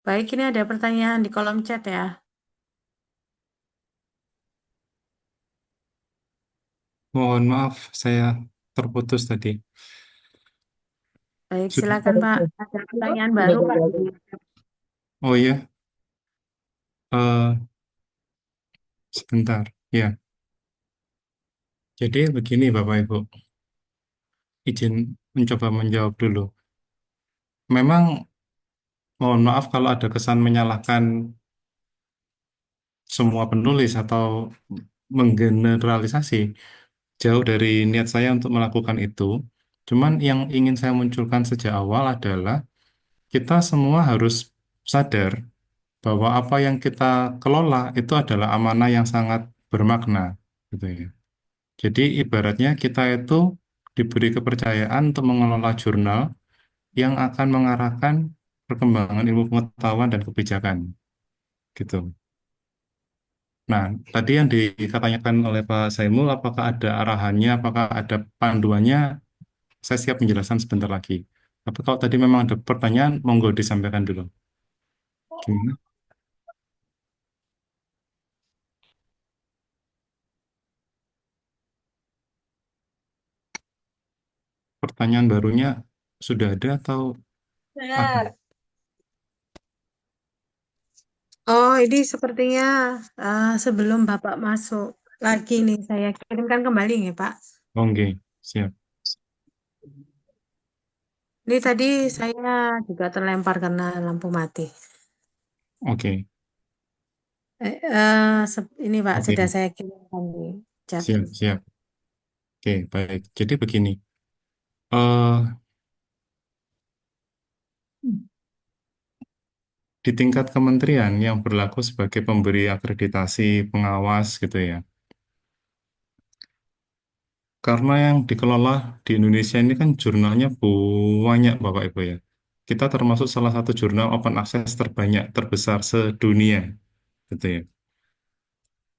Baik, ini ada pertanyaan di kolom chat ya. Mohon maaf, saya terputus tadi. Baik, Sudah. silakan Pak. Ada pertanyaan baru Pak. Oh iya, Eh, sebentar. Ya, jadi begini Bapak Ibu, izin mencoba menjawab dulu. memang mohon maaf kalau ada kesan menyalahkan semua penulis atau menggeneralisasi. Jauh dari niat saya untuk melakukan itu. Cuman yang ingin saya munculkan sejak awal adalah kita semua harus sadar bahwa apa yang kita kelola itu adalah amanah yang sangat bermakna, gitu ya. Jadi ibaratnya kita itu diberi kepercayaan untuk mengelola jurnal yang akan mengarahkan perkembangan ilmu pengetahuan dan kebijakan, gitu. Nah, tadi yang dikatakan oleh Pak Saimul, apakah ada arahannya, apakah ada panduannya? Saya siap menjelaskan sebentar lagi. Tapi kalau tadi memang ada pertanyaan, monggo disampaikan dulu. Gimana? Pertanyaan barunya sudah ada atau ada? Benar. Oh, ini sepertinya sebelum Bapak masuk lagi nih, saya kirimkan kembali nih, Pak. Oke, siap. Ini tadi saya juga terlempar karena lampu mati. Oke, Ini Pak, oke, sudah saya kirimkan di chat. siap, siap. Oke, baik. Jadi begini, eh di tingkat kementerian yang berlaku sebagai pemberi akreditasi pengawas gitu ya. Karena yang dikelola di Indonesia ini kan jurnalnya banyak Bapak Ibu ya. Kita termasuk salah satu jurnal open access terbanyak, terbesar sedunia gitu ya.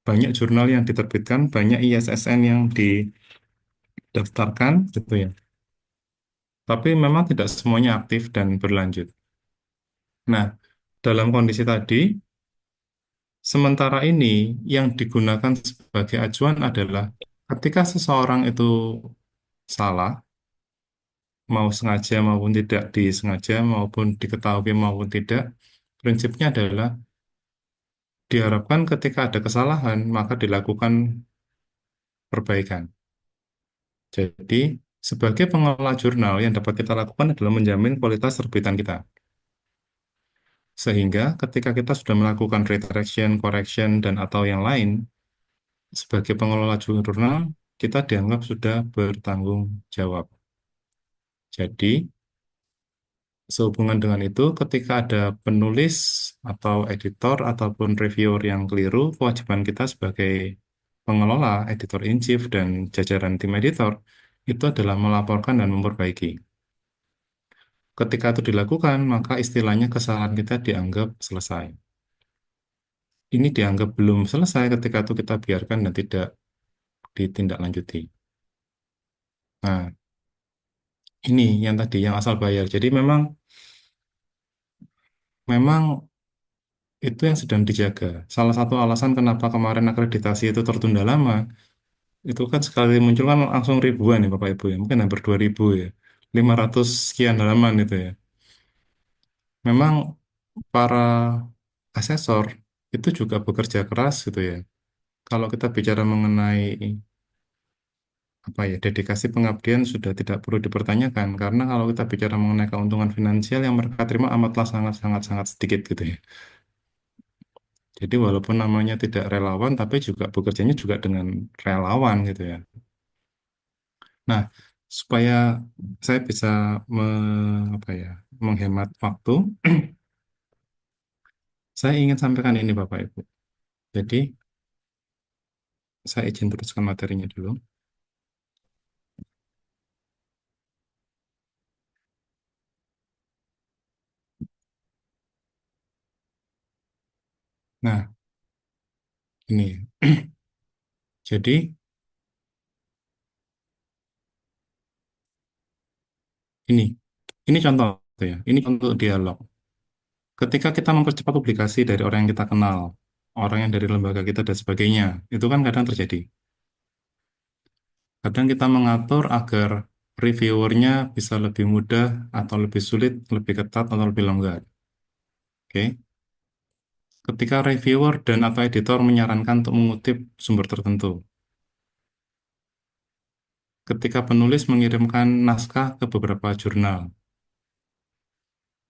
Banyak jurnal yang diterbitkan, banyak ISSN yang didaftarkan gitu ya. Tapi memang tidak semuanya aktif dan berlanjut. Nah, dalam kondisi tadi, sementara ini yang digunakan sebagai acuan adalah ketika seseorang itu salah, mau sengaja maupun tidak disengaja, maupun diketahui maupun tidak, prinsipnya adalah diharapkan ketika ada kesalahan, maka dilakukan perbaikan. Jadi, sebagai pengelola jurnal yang dapat kita lakukan adalah menjamin kualitas terbitan kita. Sehingga ketika kita sudah melakukan redirection, correction, dan atau yang lain, sebagai pengelola jurnal, kita dianggap sudah bertanggung jawab. Jadi, sehubungan dengan itu, ketika ada penulis atau editor ataupun reviewer yang keliru, kewajiban kita sebagai pengelola, editor in chief, dan jajaran tim editor itu adalah melaporkan dan memperbaiki. Ketika itu dilakukan, maka istilahnya kesalahan kita dianggap selesai. Ini dianggap belum selesai ketika itu kita biarkan dan tidak ditindaklanjuti. Nah, ini yang tadi yang asal bayar. Jadi memang itu yang sedang dijaga. Salah satu alasan kenapa kemarin akreditasi itu tertunda lama, itu kan sekali muncul kan langsung ribuan ya Bapak Ibu ya, mungkin hampir 2.000 ya, 500 sekian halaman itu ya. Memang para asesor itu juga bekerja keras gitu ya. Kalau kita bicara mengenai apa ya, dedikasi pengabdian sudah tidak perlu dipertanyakan karena kalau kita bicara mengenai keuntungan finansial yang mereka terima amatlah sangat sangat sangat sedikit gitu ya. Jadi walaupun namanya tidak relawan, tapi juga bekerjanya juga dengan relawan gitu ya. Nah, supaya saya bisa apa ya, menghemat waktu, saya ingin sampaikan ini Bapak Ibu. Jadi, saya izin teruskan materinya dulu. Nah, ini. Jadi, ini. Ini contoh ya. Ini contoh dialog. Ketika kita mempercepat publikasi dari orang yang kita kenal, orang yang dari lembaga kita dan sebagainya, itu kan kadang terjadi. Kadang kita mengatur agar reviewernya bisa lebih mudah atau lebih sulit, lebih ketat atau lebih longgar. Oke. Ketika reviewer dan atau editor menyarankan untuk mengutip sumber tertentu. Ketika penulis mengirimkan naskah ke beberapa jurnal.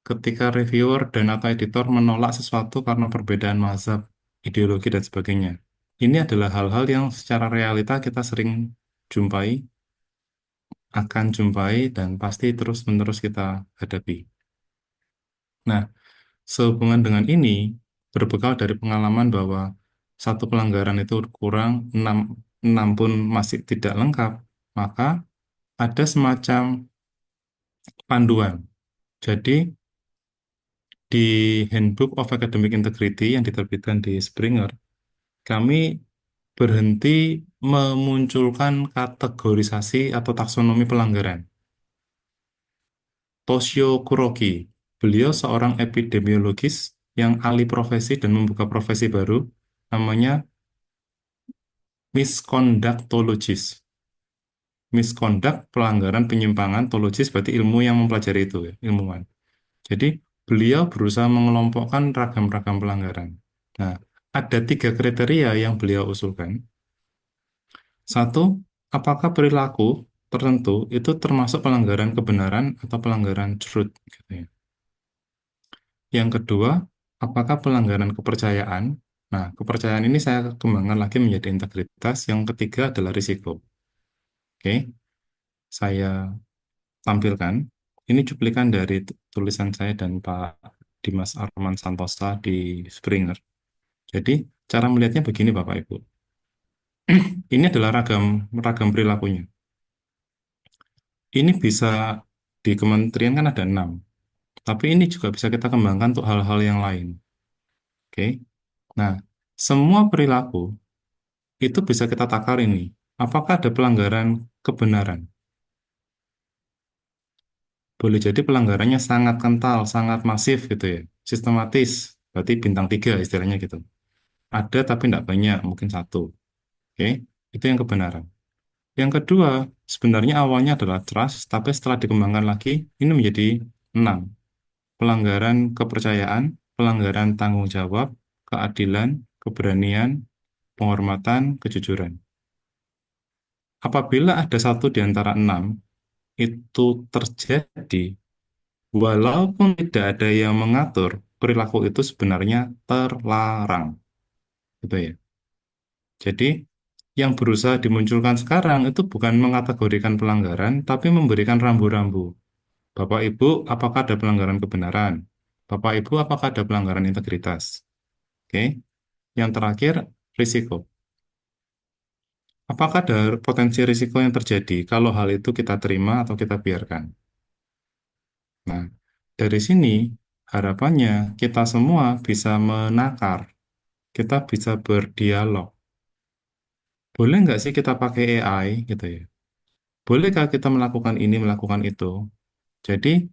ketika reviewer dan atau editor menolak sesuatu karena perbedaan mazhab, ideologi, dan sebagainya. Ini adalah hal-hal yang secara realita kita sering jumpai, akan jumpai, dan pasti terus-menerus kita hadapi. Nah, sehubungan dengan ini, berbekal dari pengalaman bahwa satu pelanggaran itu kurang, enam pun masih tidak lengkap, maka ada semacam panduan. Jadi, di Handbook of Academic Integrity yang diterbitkan di Springer, kami berhenti memunculkan kategorisasi atau taksonomi pelanggaran. Toshio Kuroki, beliau seorang epidemiologis yang alih profesi dan membuka profesi baru, namanya misconductologist. Misconduct, pelanggaran, penyimpangan, tologis berarti ilmu yang mempelajari itu, ya, ilmuwan. Jadi, beliau berusaha mengelompokkan ragam-ragam pelanggaran. Nah, ada 3 kriteria yang beliau usulkan. Satu, apakah perilaku tertentu itu termasuk pelanggaran kebenaran atau pelanggaran truth, gitu ya. Yang kedua, apakah pelanggaran kepercayaan? Nah, kepercayaan ini saya kembangkan lagi menjadi integritas. Yang ketiga adalah risiko. Oke, saya tampilkan. Ini cuplikan dari tulisan saya dan Pak Dimas Arman Santosa di Springer. Jadi, cara melihatnya begini Bapak Ibu. Ini adalah ragam perilakunya. Ini bisa di kementerian kan ada 6. Tapi ini juga bisa kita kembangkan untuk hal-hal yang lain. Oke. Nah, semua perilaku itu bisa kita takar ini. Apakah ada pelanggaran kebenaran? Boleh jadi pelanggarannya sangat kental, sangat masif gitu ya. Sistematis, berarti bintang 3 istilahnya gitu. Ada tapi tidak banyak, mungkin 1. Oke, itu yang kebenaran. Yang kedua, sebenarnya awalnya adalah trust, tapi setelah dikembangkan lagi, ini menjadi 6. Pelanggaran kepercayaan, pelanggaran tanggung jawab, keadilan, keberanian, penghormatan, kejujuran. Apabila ada satu di antara 6, itu terjadi, walaupun tidak ada yang mengatur, perilaku itu sebenarnya terlarang. Gitu ya. Jadi, yang berusaha dimunculkan sekarang itu bukan mengategorikan pelanggaran, tapi memberikan rambu-rambu. Bapak Ibu, apakah ada pelanggaran kebenaran? Bapak Ibu, apakah ada pelanggaran integritas? Oke. Yang terakhir, risiko. Apakah ada potensi risiko yang terjadi kalau hal itu kita terima atau kita biarkan? Nah, dari sini harapannya kita semua bisa menakar, kita bisa berdialog. Boleh nggak sih kita pakai AI gitu ya? Bolehkah kita melakukan ini, melakukan itu? Jadi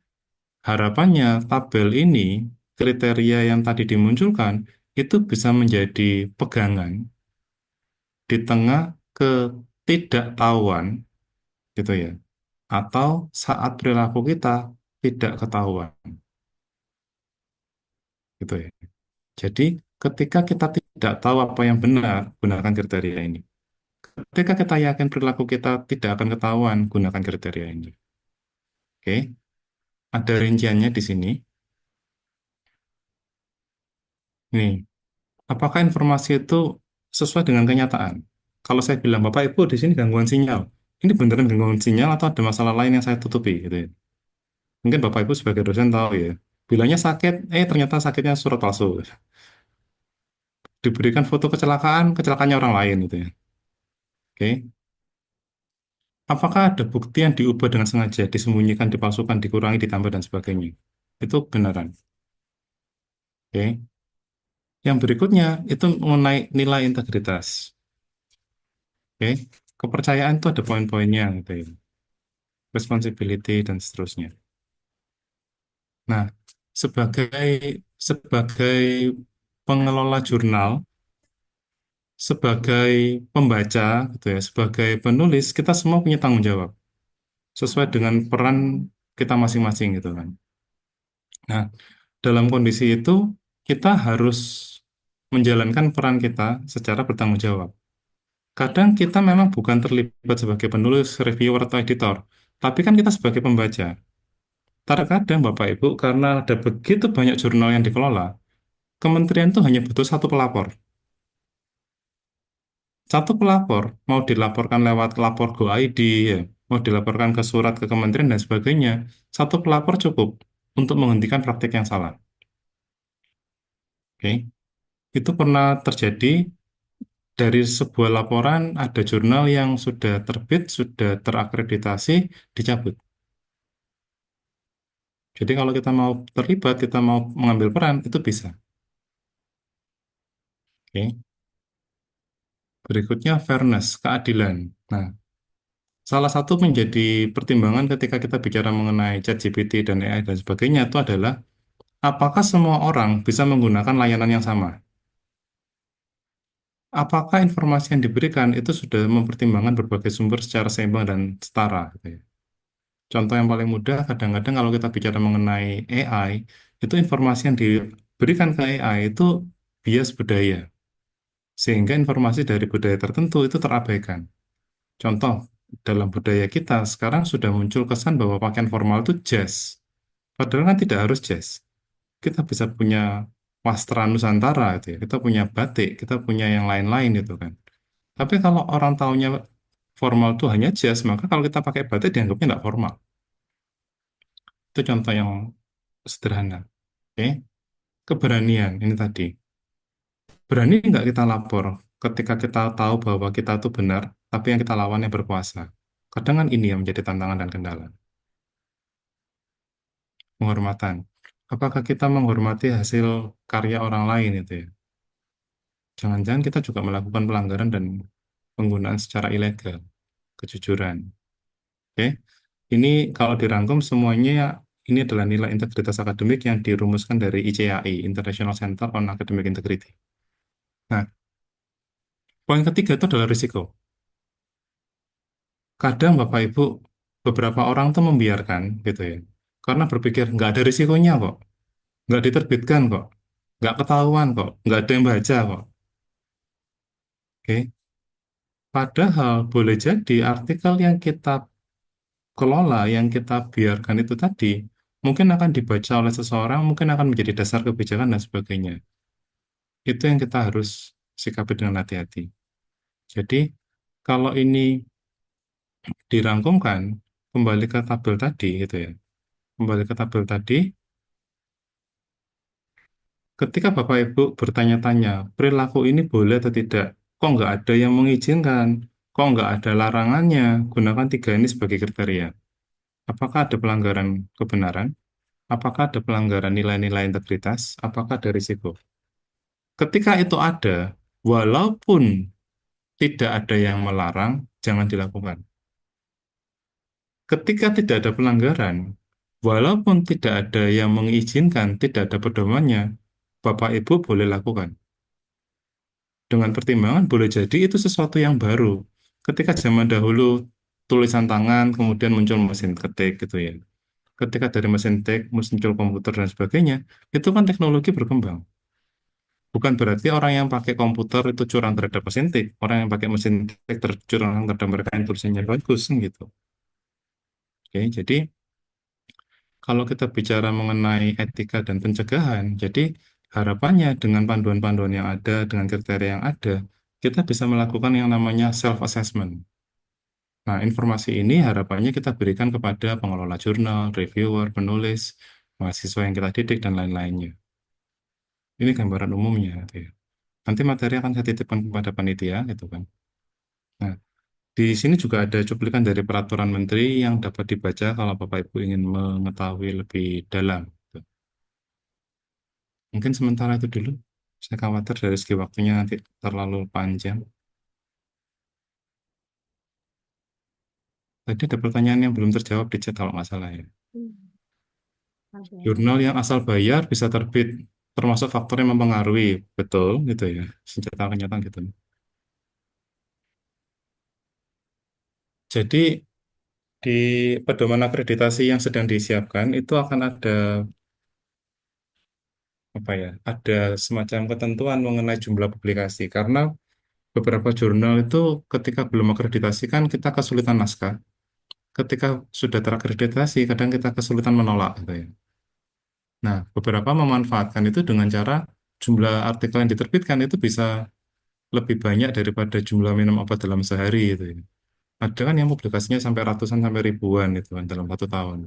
harapannya tabel ini, kriteria yang tadi dimunculkan, itu bisa menjadi pegangan di tengah ketidaktahuan gitu ya, atau saat perilaku kita tidak ketahuan gitu ya. Jadi ketika kita tidak tahu apa yang benar, gunakan kriteria ini. Ketika kita yakin perilaku kita tidak akan ketahuan, gunakan kriteria ini. Oke, ada rinciannya di sini. Nih, apakah informasi itu sesuai dengan kenyataan? Kalau saya bilang, Bapak Ibu di sini gangguan sinyal, ini beneran gangguan sinyal atau ada masalah lain yang saya tutupi gitu ya? Mungkin Bapak Ibu sebagai dosen tahu ya. Bilangnya sakit, ternyata sakitnya surat palsu. Diberikan foto kecelakaan, kecelakaannya orang lain gitu ya. Oke. Apakah ada bukti yang diubah dengan sengaja, disembunyikan, dipalsukan, dikurangi, ditambah, dan sebagainya? Itu benaran. Oke. Yang berikutnya itu mengenai nilai integritas. Oke. Kepercayaan itu ada poin-poinnya gitu ya. Responsibility dan seterusnya. Nah, sebagai sebagai pengelola jurnal, sebagai pembaca gitu ya, sebagai penulis, kita semua punya tanggung jawab sesuai dengan peran kita masing-masing gitu kan. Nah, dalam kondisi itu kita harus menjalankan peran kita secara bertanggung jawab. Kadang kita memang bukan terlibat sebagai penulis, reviewer, atau editor, tapi kan kita sebagai pembaca. Terkadang Bapak Ibu, karena ada begitu banyak jurnal yang dikelola, kementerian itu hanya butuh satu pelapor. Satu pelapor, mau dilaporkan lewat lapor Go ID, ya, mau dilaporkan ke surat ke kementerian dan sebagainya, satu pelapor cukup untuk menghentikan praktik yang salah. Oke, itu pernah terjadi dari sebuah laporan ada jurnal yang sudah terbit, sudah terakreditasi, dicabut. Jadi kalau kita mau terlibat, kita mau mengambil peran, itu bisa. Oke. Berikutnya fairness, keadilan. Nah, salah satu menjadi pertimbangan ketika kita bicara mengenai ChatGPT dan AI dan sebagainya itu adalah apakah semua orang bisa menggunakan layanan yang sama? Apakah informasi yang diberikan itu sudah mempertimbangkan berbagai sumber secara seimbang dan setara, gitu ya. Contoh yang paling mudah, kadang-kadang kalau kita bicara mengenai AI, itu informasi yang diberikan ke AI itu bias budaya, sehingga informasi dari budaya tertentu itu terabaikan. Contoh, dalam budaya kita sekarang sudah muncul kesan bahwa pakaian formal itu jas. Padahal kan tidak harus jas. Kita bisa punya wastra Nusantara itu ya. Kita punya batik, kita punya yang lain-lain itu kan. Tapi kalau orang taunya formal itu hanya jas, maka kalau kita pakai batik dianggapnya tidak formal. Itu contoh yang sederhana. Oke. Keberanian ini tadi. Berani nggak kita lapor ketika kita tahu bahwa kita itu benar, tapi yang kita lawan yang berkuasa. Kadang kan ini yang menjadi tantangan dan kendala. Penghormatan. Apakah kita menghormati hasil karya orang lain itu ya? Jangan-jangan kita juga melakukan pelanggaran dan penggunaan secara ilegal, kejujuran. Oke, ini kalau dirangkum semuanya ini adalah nilai integritas akademik yang dirumuskan dari ICAI, International Center on Academic Integrity. Nah, poin ketiga itu adalah risiko. Kadang Bapak Ibu, beberapa orang tuh membiarkan gitu ya, karena berpikir nggak ada risikonya kok, nggak diterbitkan kok, nggak ketahuan kok, nggak ada yang baca kok. Oke, padahal boleh jadi artikel yang kita kelola, yang kita biarkan itu tadi, mungkin akan dibaca oleh seseorang, mungkin akan menjadi dasar kebijakan dan sebagainya. Itu yang kita harus sikapi dengan hati-hati. Jadi, kalau ini dirangkumkan, kembali ke tabel tadi, gitu ya. Kembali ke tabel tadi, ketika Bapak Ibu bertanya-tanya, perilaku ini boleh atau tidak, kok nggak ada yang mengizinkan, kok nggak ada larangannya, gunakan tiga ini sebagai kriteria. Apakah ada pelanggaran kebenaran? Apakah ada pelanggaran nilai-nilai integritas? Apakah ada risiko? Ketika itu ada, walaupun tidak ada yang melarang, jangan dilakukan. Ketika tidak ada pelanggaran, walaupun tidak ada yang mengizinkan, tidak ada pedomannya, Bapak Ibu boleh lakukan. Dengan pertimbangan boleh jadi itu sesuatu yang baru. Ketika zaman dahulu tulisan tangan, kemudian muncul mesin ketik gitu ya. Ketika dari mesin ketik muncul komputer dan sebagainya, itu kan teknologi berkembang. Bukan berarti orang yang pakai komputer itu curang terhadap mesin ketik, orang yang pakai mesin ketik curang terhadap mereka yang tulisannya bagus gitu. Oke, jadi kalau kita bicara mengenai etika dan pencegahan, jadi harapannya dengan panduan-panduan yang ada, dengan kriteria yang ada, kita bisa melakukan yang namanya self-assessment. Nah, informasi ini harapannya kita berikan kepada pengelola jurnal, reviewer, penulis, mahasiswa yang kita didik, dan lain-lainnya. Ini gambaran umumnya, gitu ya. Nanti materi akan saya titipkan kepada panitia, gitu kan. Nah, di sini juga ada cuplikan dari peraturan menteri yang dapat dibaca kalau Bapak Ibu ingin mengetahui lebih dalam. Gitu. Mungkin sementara itu dulu. Saya khawatir dari segi waktunya nanti terlalu panjang. Tadi ada pertanyaan yang belum terjawab di chat kalau nggak salah ya. Ada. Jurnal yang asal bayar bisa terbit termasuk faktor yang mempengaruhi. Betul gitu ya. Senjata kenyataan gitu. Jadi di pedoman akreditasi yang sedang disiapkan itu akan ada apa ya? Ada semacam ketentuan mengenai jumlah publikasi karena beberapa jurnal itu ketika belum akreditasi kan kita kesulitan naskah. ketika sudah terakreditasi, kadang kita kesulitan menolak gitu ya. Nah, beberapa memanfaatkan itu dengan cara jumlah artikel yang diterbitkan itu bisa lebih banyak daripada jumlah minum obat dalam sehari gitu ya. Ada kan yang publikasinya sampai ratusan sampai ribuan gitu kan dalam 1 tahun.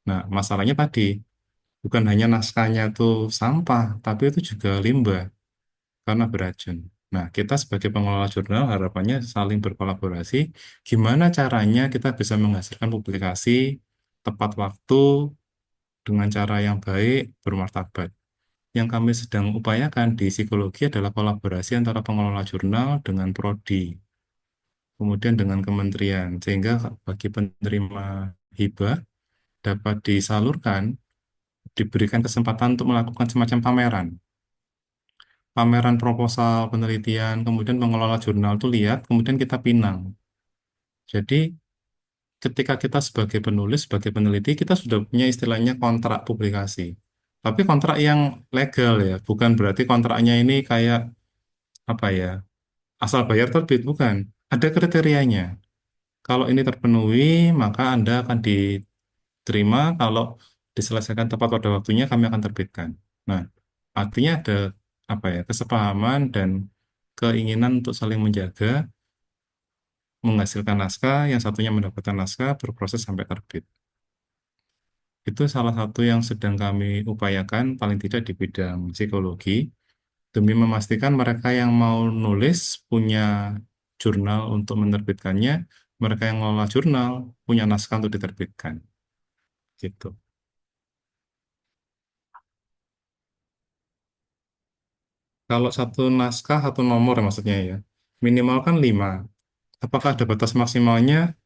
Nah, masalahnya tadi bukan hanya naskahnya itu sampah, tapi itu juga limbah karena beracun. Nah, kita sebagai pengelola jurnal harapannya saling berkolaborasi. Gimana caranya kita bisa menghasilkan publikasi tepat waktu dengan cara yang baik, bermartabat. Yang kami sedang upayakan di psikologi adalah kolaborasi antara pengelola jurnal dengan prodi, kemudian dengan kementerian, sehingga bagi penerima hibah dapat disalurkan, diberikan kesempatan untuk melakukan semacam pameran. Pameran proposal penelitian, kemudian pengelola jurnal itu lihat, kemudian kita pinang. Jadi ketika kita sebagai penulis, sebagai peneliti, kita sudah punya istilahnya kontrak publikasi. Tapi kontrak yang legal ya, bukan berarti kontraknya ini kayak apa ya, asal bayar terbit, bukan. Ada kriterianya. Kalau ini terpenuhi, maka Anda akan diterima. Kalau diselesaikan tepat pada waktunya, kami akan terbitkan. Nah, artinya ada apa ya, kesepahaman dan keinginan untuk saling menjaga, menghasilkan naskah, yang satunya mendapatkan naskah, berproses sampai terbit. Itu salah satu yang sedang kami upayakan, paling tidak di bidang psikologi, demi memastikan mereka yang mau nulis punya jurnal untuk menerbitkannya, mereka yang mengelola jurnal punya naskah untuk diterbitkan. Gitu. Kalau satu naskah, satu nomor maksudnya ya, minimal kan 5. Apakah ada batas maksimalnya?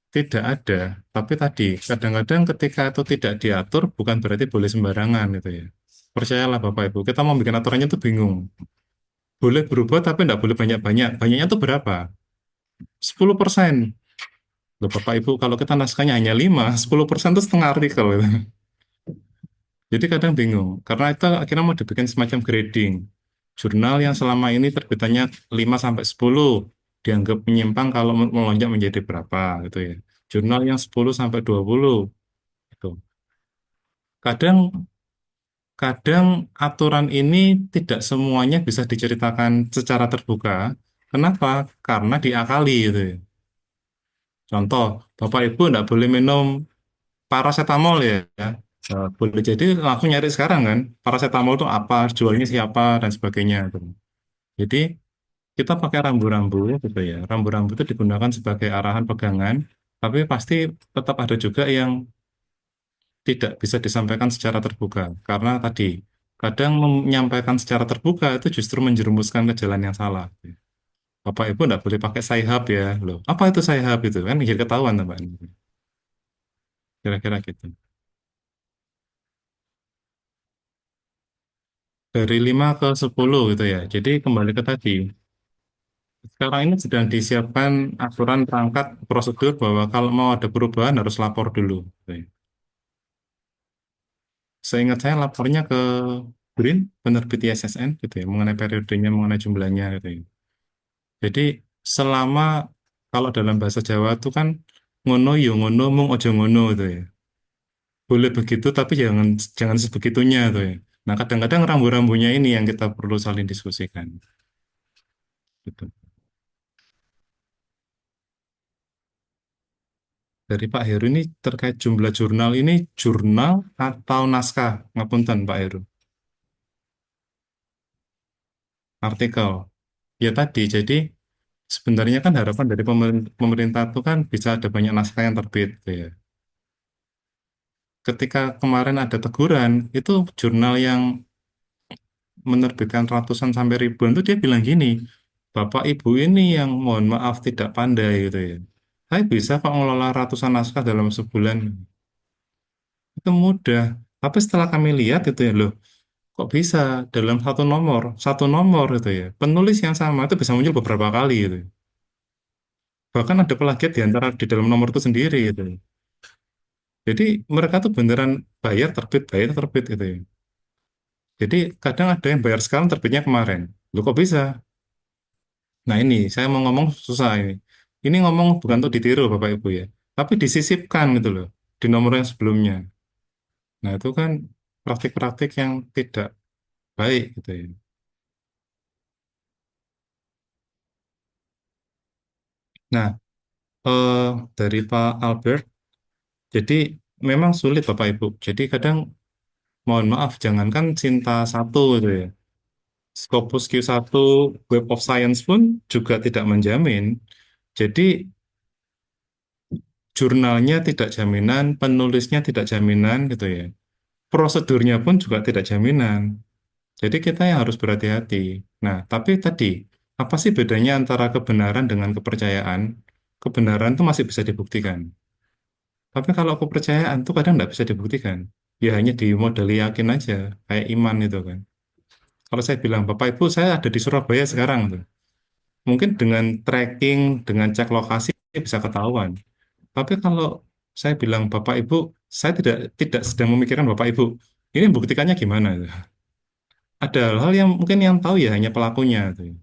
Tidak ada. Tapi tadi, kadang-kadang ketika itu tidak diatur, bukan berarti boleh sembarangan gitu ya. Percayalah Bapak Ibu, kita mau bikin aturannya itu bingung. Boleh berubah tapi tidak boleh banyak-banyak. Banyaknya itu berapa? 10%. Loh Bapak Ibu, kalau kita naskahnya hanya 5, 10% itu setengah artikel gitu. Jadi kadang bingung, karena itu akhirnya mau dibikin semacam grading. Jurnal yang selama ini terbitannya 5 sampai 10 dianggap menyimpang kalau melonjak menjadi berapa gitu ya. Jurnal yang 10 sampai 20 gitu. Kadang kadang aturan ini tidak semuanya bisa diceritakan secara terbuka. Kenapa? Karena diakali gitu ya. Contoh, Bapak Ibu tidak boleh minum paracetamol ya. Boleh jadi langsung nyari sekarang kan, paracetamol itu apa, jualnya siapa, dan sebagainya. Gitu. Jadi kita pakai rambu-rambu gitu ya. Rambu-rambu itu digunakan sebagai arahan pegangan, tapi pasti tetap ada juga yang tidak bisa disampaikan secara terbuka. Karena tadi, kadang menyampaikan secara terbuka itu justru menjerumuskan ke jalan yang salah. Bapak Ibu tidak boleh pakai sayhab ya. Loh, apa itu sayhab itu? Kan jadi ketahuan, Mbak. Kira-kira gitu. Dari 5 ke 10 gitu ya. Jadi kembali ke tadi. Sekarang ini sedang disiapkan aturan perangkat prosedur bahwa kalau mau ada perubahan harus lapor dulu. Gitu ya. Seingat saya lapornya ke BRIN, penerbit ISSN gitu ya, mengenai periodenya, mengenai jumlahnya gitu ya. Jadi selama kalau dalam bahasa Jawa itu kan ngono yo ngono mung ojo ngono gitu ya. Boleh begitu tapi jangan jangan sebegitunya tuh ya. Nah, kadang-kadang rambu-rambunya ini yang kita perlu saling diskusikan. Gitu. Dari Pak Heru ini terkait jumlah jurnal ini jurnal atau naskah? Ngapunten Pak Heru. Artikel. Ya tadi, jadi sebenarnya kan harapan dari pemerintah itu kan bisa ada banyak naskah yang terbit. Gitu ya. Ketika kemarin ada teguran, itu jurnal yang menerbitkan ratusan sampai ribuan itu dia bilang gini, Bapak Ibu ini yang mohon maaf tidak pandai gitu ya. Saya bisa kok ngelola ratusan naskah dalam sebulan. Itu mudah. Tapi setelah kami lihat itu ya loh, kok bisa dalam satu nomor itu ya. Penulis yang sama itu bisa muncul beberapa kali gitu. Bahkan ada plagiat di antara di dalam nomor itu sendiri gitu. Jadi mereka tuh beneran bayar terbit gitu ya. Jadi kadang ada yang bayar sekarang terbitnya kemarin. Loh kok bisa? Nah ini saya mau ngomong susah ini. Ini ngomong bukan untuk ditiru Bapak Ibu ya. tapi disisipkan gitu loh di nomor yang sebelumnya. Nah, itu kan praktik-praktik yang tidak baik gitu ya. Nah, eh, dari Pak Albert, jadi memang sulit Bapak Ibu. Jadi kadang mohon maaf, jangankan Cinta satu gitu ya. Scopus Q1 Web of Science pun juga tidak menjamin. Jadi jurnalnya tidak jaminan, penulisnya tidak jaminan gitu ya. Prosedurnya pun juga tidak jaminan. Jadi kita yang harus berhati-hati. Nah, tapi tadi, apa sih bedanya antara kebenaran dengan kepercayaan? Kebenaran itu masih bisa dibuktikan. Tapi kalau kepercayaan itu kadang nggak bisa dibuktikan. Ya hanya dimodali yakin aja, kayak iman itu kan. Kalau saya bilang, Bapak Ibu saya ada di Surabaya sekarang tuh. Mungkin dengan tracking, dengan cek lokasi bisa ketahuan. Tapi kalau saya bilang Bapak Ibu, saya tidak tidak sedang memikirkan Bapak Ibu. Ini buktikannya gimana? Ada hal-hal yang mungkin yang tahu ya hanya pelakunya tuh.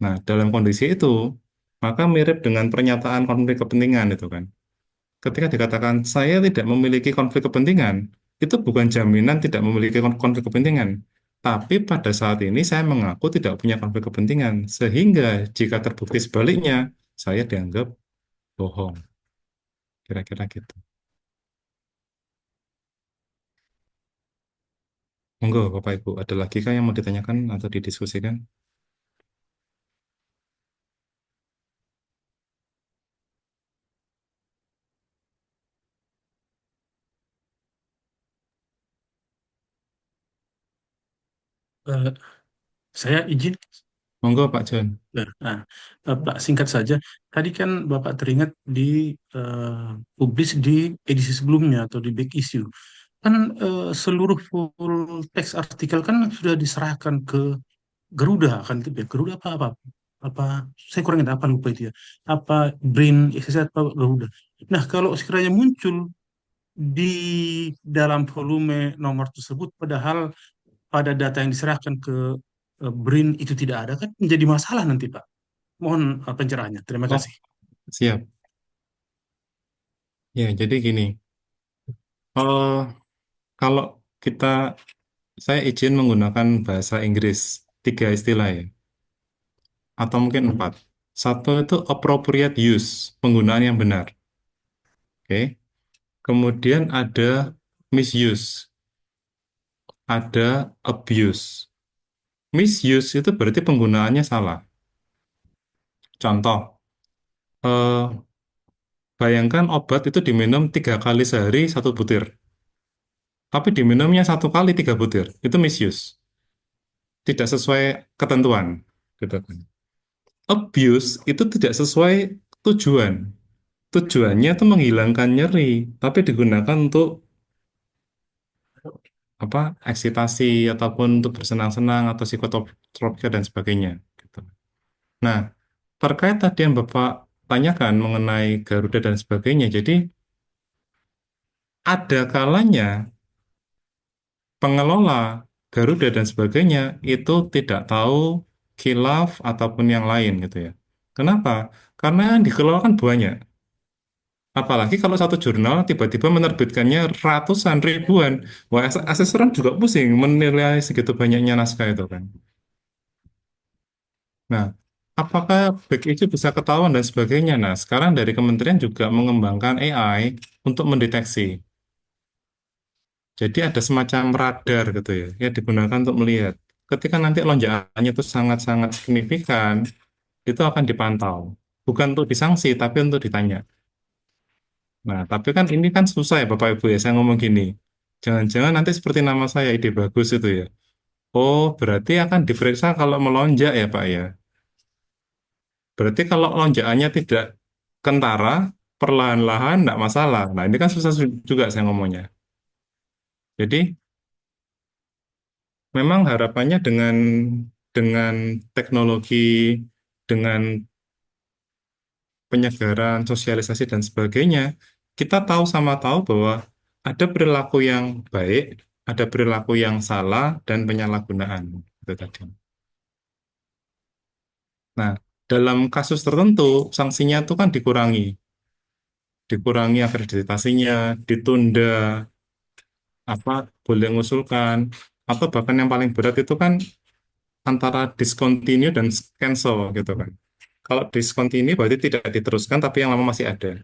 Nah, dalam kondisi itu, maka mirip dengan pernyataan konflik kepentingan itu kan. Ketika dikatakan saya tidak memiliki konflik kepentingan, itu bukan jaminan tidak memiliki konflik kepentingan. Tapi pada saat ini saya mengaku tidak punya konflik kepentingan, sehingga jika terbukti sebaliknya, saya dianggap bohong. Kira-kira gitu. Monggo, Bapak Ibu, ada lagi kah yang mau ditanyakan atau didiskusikan? Eh, saya izin. Monggo, Pak John. Nah, Pak, singkat saja. Tadi kan Bapak teringat publis di edisi sebelumnya atau di back issue. Kan seluruh full text artikel kan sudah diserahkan ke Garuda kan itu ya. Garuda apa saya kurang ingat apa lupa itu ya. Apa Brain XZ apa Garuda. Nah, kalau sekiranya muncul di dalam volume nomor tersebut padahal pada data yang diserahkan ke BRIN itu tidak ada kan menjadi masalah nanti Pak. Mohon pencerahannya. Terima Oh, kasih. siap. Ya, jadi gini. Kalau kita, saya izin menggunakan bahasa Inggris, tiga istilah ya, atau mungkin empat. Satu itu appropriate use, penggunaan yang benar. Oke. Kemudian ada misuse, ada abuse. Misuse itu berarti penggunaannya salah. Contoh, eh, bayangkan obat itu diminum 3 kali sehari 1 butir, tapi diminumnya 1 kali 3 butir, itu misuse, tidak sesuai ketentuan. Gitu kan. Abuse itu tidak sesuai tujuan. Tujuannya itu menghilangkan nyeri, tapi digunakan untuk apa? Eksitasi ataupun untuk bersenang-senang atau psikotropika dan sebagainya. Gitu. Nah, terkait tadi yang Bapak tanyakan mengenai Garuda dan sebagainya, jadi ada kalanya pengelola Garuda dan sebagainya itu tidak tahu khilaf ataupun yang lain gitu ya. Kenapa? Karena yang dikelola kan banyak. Apalagi kalau satu jurnal tiba-tiba menerbitkannya ratusan ribuan. Wah, asesoran juga pusing menilai segitu banyaknya naskah itu kan. Nah, apakah back issue bisa ketahuan dan sebagainya? Nah, sekarang dari kementerian juga mengembangkan AI untuk mendeteksi. Jadi ada semacam radar gitu ya, yang digunakan untuk melihat. Ketika nanti lonjakannya itu sangat-sangat signifikan, itu akan dipantau. Bukan untuk disanksi, tapi untuk ditanya. Nah, tapi kan ini kan susah ya Bapak Ibu ya, saya ngomong gini. Jangan-jangan nanti seperti nama saya, ide bagus itu ya. Oh, berarti akan diperiksa kalau melonjak ya Pak ya. Berarti kalau lonjakannya tidak kentara, perlahan-lahan tidak masalah. Nah, ini kan susah juga saya ngomongnya. Jadi, memang harapannya dengan teknologi, dengan penyegaran, sosialisasi dan sebagainya, kita tahu sama tahu bahwa ada perilaku yang baik, ada perilaku yang salah dan penyalahgunaan. Itu tadi. Nah, dalam kasus tertentu sanksinya itu kan dikurangi. dikurangi akreditasinya, ditunda, boleh mengusulkan, atau bahkan yang paling berat itu kan antara discontinue dan cancel gitu kan. Kalau discontinue berarti tidak diteruskan, tapi yang lama masih ada.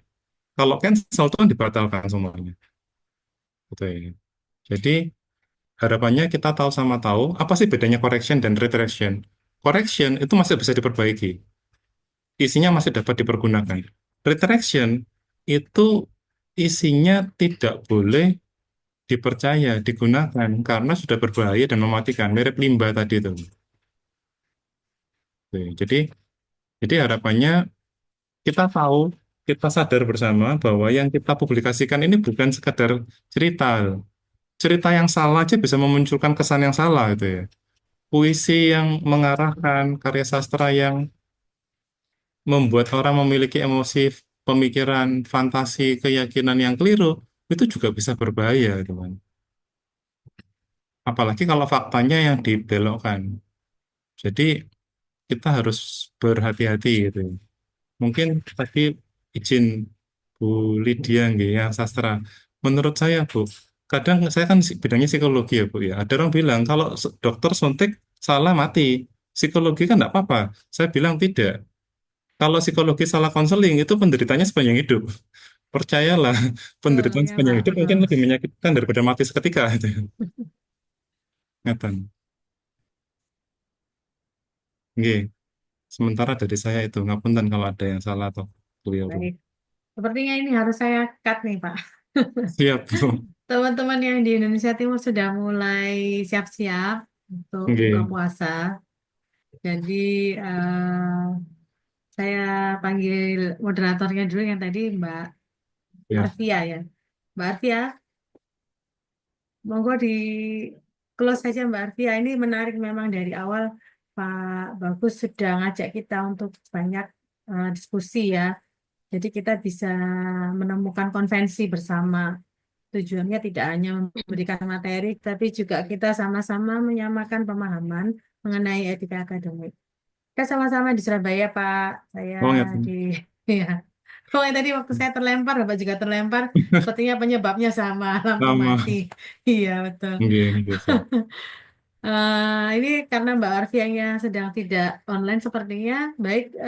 Kalau cancel itu kan dibatalkan semuanya. Gitu ya. Jadi harapannya kita tahu sama tahu apa sih bedanya correction dan redirection. Correction itu masih bisa diperbaiki, isinya masih dapat dipergunakan. Redirection itu isinya tidak boleh dipercaya, digunakan karena sudah berbahaya dan mematikan, mirip limbah tadi itu. Oke, jadi harapannya kita tahu, kita sadar bersama bahwa yang kita publikasikan ini bukan sekadar cerita. Cerita yang salah aja bisa memunculkan kesan yang salah gitu ya. Puisi yang mengarahkan, karya sastra yang membuat orang memiliki emosi, pemikiran, fantasi, keyakinan yang keliru, itu juga bisa berbahaya, teman. Apalagi kalau faktanya yang dibelokkan. Jadi kita harus berhati-hati gitu. Mungkin tadi izin Bu Lydia nggih, yang sastra. Menurut saya Bu, kadang saya kan bidangnya psikologi ya Bu ya. Ada orang bilang kalau dokter suntik salah mati. Psikologi kan enggak apa-apa. Saya bilang tidak. Kalau psikologi salah konseling itu penderitanya sepanjang hidup. Percayalah, penderitaan ya sepanjang Pak, hidup mungkin betul. lebih menyakitkan daripada mati seketika gitu. Ngeten. Nggih. Sementara dari saya itu ngapunten kalau ada yang salah atau keliru. Baik. Sepertinya ini harus saya cut nih Pak. Siap Bu. Teman-teman yang di Indonesia Timur sudah mulai siap-siap untuk buka Nggih. puasa. Jadi saya panggil moderatornya dulu yang tadi Mbak Ya. Arfia ya. Mbak Arfia, monggo di close saja Mbak Arfia. Ini menarik memang dari awal Pak Bagus sudah ngajak kita untuk banyak diskusi ya. Jadi kita bisa menemukan konvensi bersama. Tujuannya tidak hanya memberikan materi, tapi juga kita sama-sama menyamakan pemahaman mengenai etika akademik. Kita sama-sama di Surabaya, Pak. Saya Oh ya. di ya. Oh, yang tadi waktu saya terlempar, Bapak juga terlempar. Sepertinya penyebabnya sama, lampu Sama. mati. Iya, betul. Nggih, siap. Ini karena Mbak Arfianya sedang tidak online sepertinya. Baik,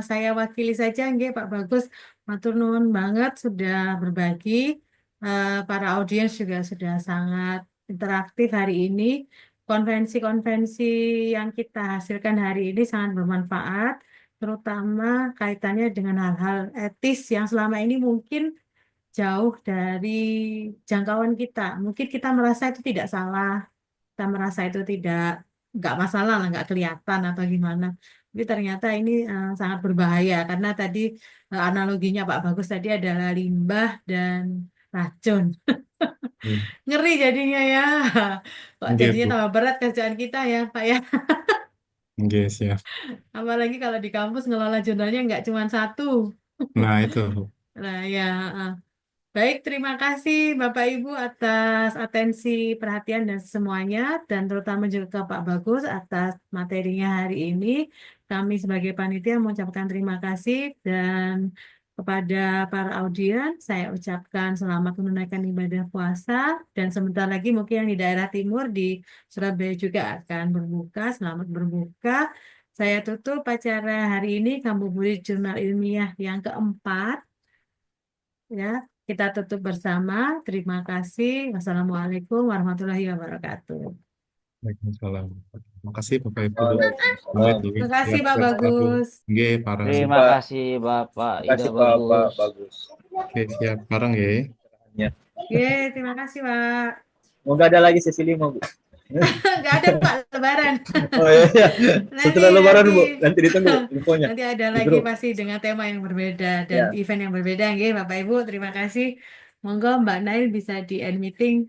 saya wakili saja, nggih, Pak Bagus. Matur nuwun banget sudah berbagi. Para audiens juga sudah sangat interaktif hari ini. Konvensi-konvensi yang kita hasilkan hari ini sangat bermanfaat, terutama kaitannya dengan hal-hal etis yang selama ini mungkin jauh dari jangkauan kita. Mungkin kita merasa itu tidak salah, kita merasa itu nggak masalah lah, nggak kelihatan atau gimana. Tapi ternyata ini sangat berbahaya karena tadi analoginya Pak Bagus tadi adalah limbah dan racun. Ngeri jadinya ya. Kok Nggih, jadinya Bu. tambah berat kerjaan kita ya Pak ya. Nggih, siap. Apalagi kalau di kampus ngelola jurnalnya nggak cuma satu. Nah, itu. Nah ya. Baik, terima kasih Bapak Ibu atas atensi, perhatian dan semuanya, dan terutama juga ke Pak Bagus atas materinya hari ini. Kami sebagai panitia mengucapkan terima kasih, dan kepada para audiens saya ucapkan selamat menunaikan ibadah puasa, dan sebentar lagi mungkin yang di daerah timur di Surabaya juga akan berbuka. Selamat berbuka. Saya tutup acara hari ini, Ngabuburit Jurnal Ilmiah yang keempat. Ya, kita tutup bersama. Terima kasih. Wassalamualaikum warahmatullahi wabarakatuh. Waalaikumsalam. Terima kasih Bapak Ibu. Waalaikumsalam. Terima kasih Pak Siap, Prabu. Bagus. Nggih, parang. Terima kasih Bapak Terima kasih Ida Pak Bagus. Bagus. Oke, siap. Parang ya. Ya. Terima kasih Pak. Moga ada lagi sesi 5, Bu. Nggak ada Pak, Lebaran. Oh iya. Setelah Lebaran, Bu. nanti Nanti ditunggu infonya. nanti ada Di lagi grup. pasti dengan tema yang berbeda dan Ya. event yang berbeda. Nggih, Bapak Ibu, terima kasih. Monggo Mbak Nail bisa di end meeting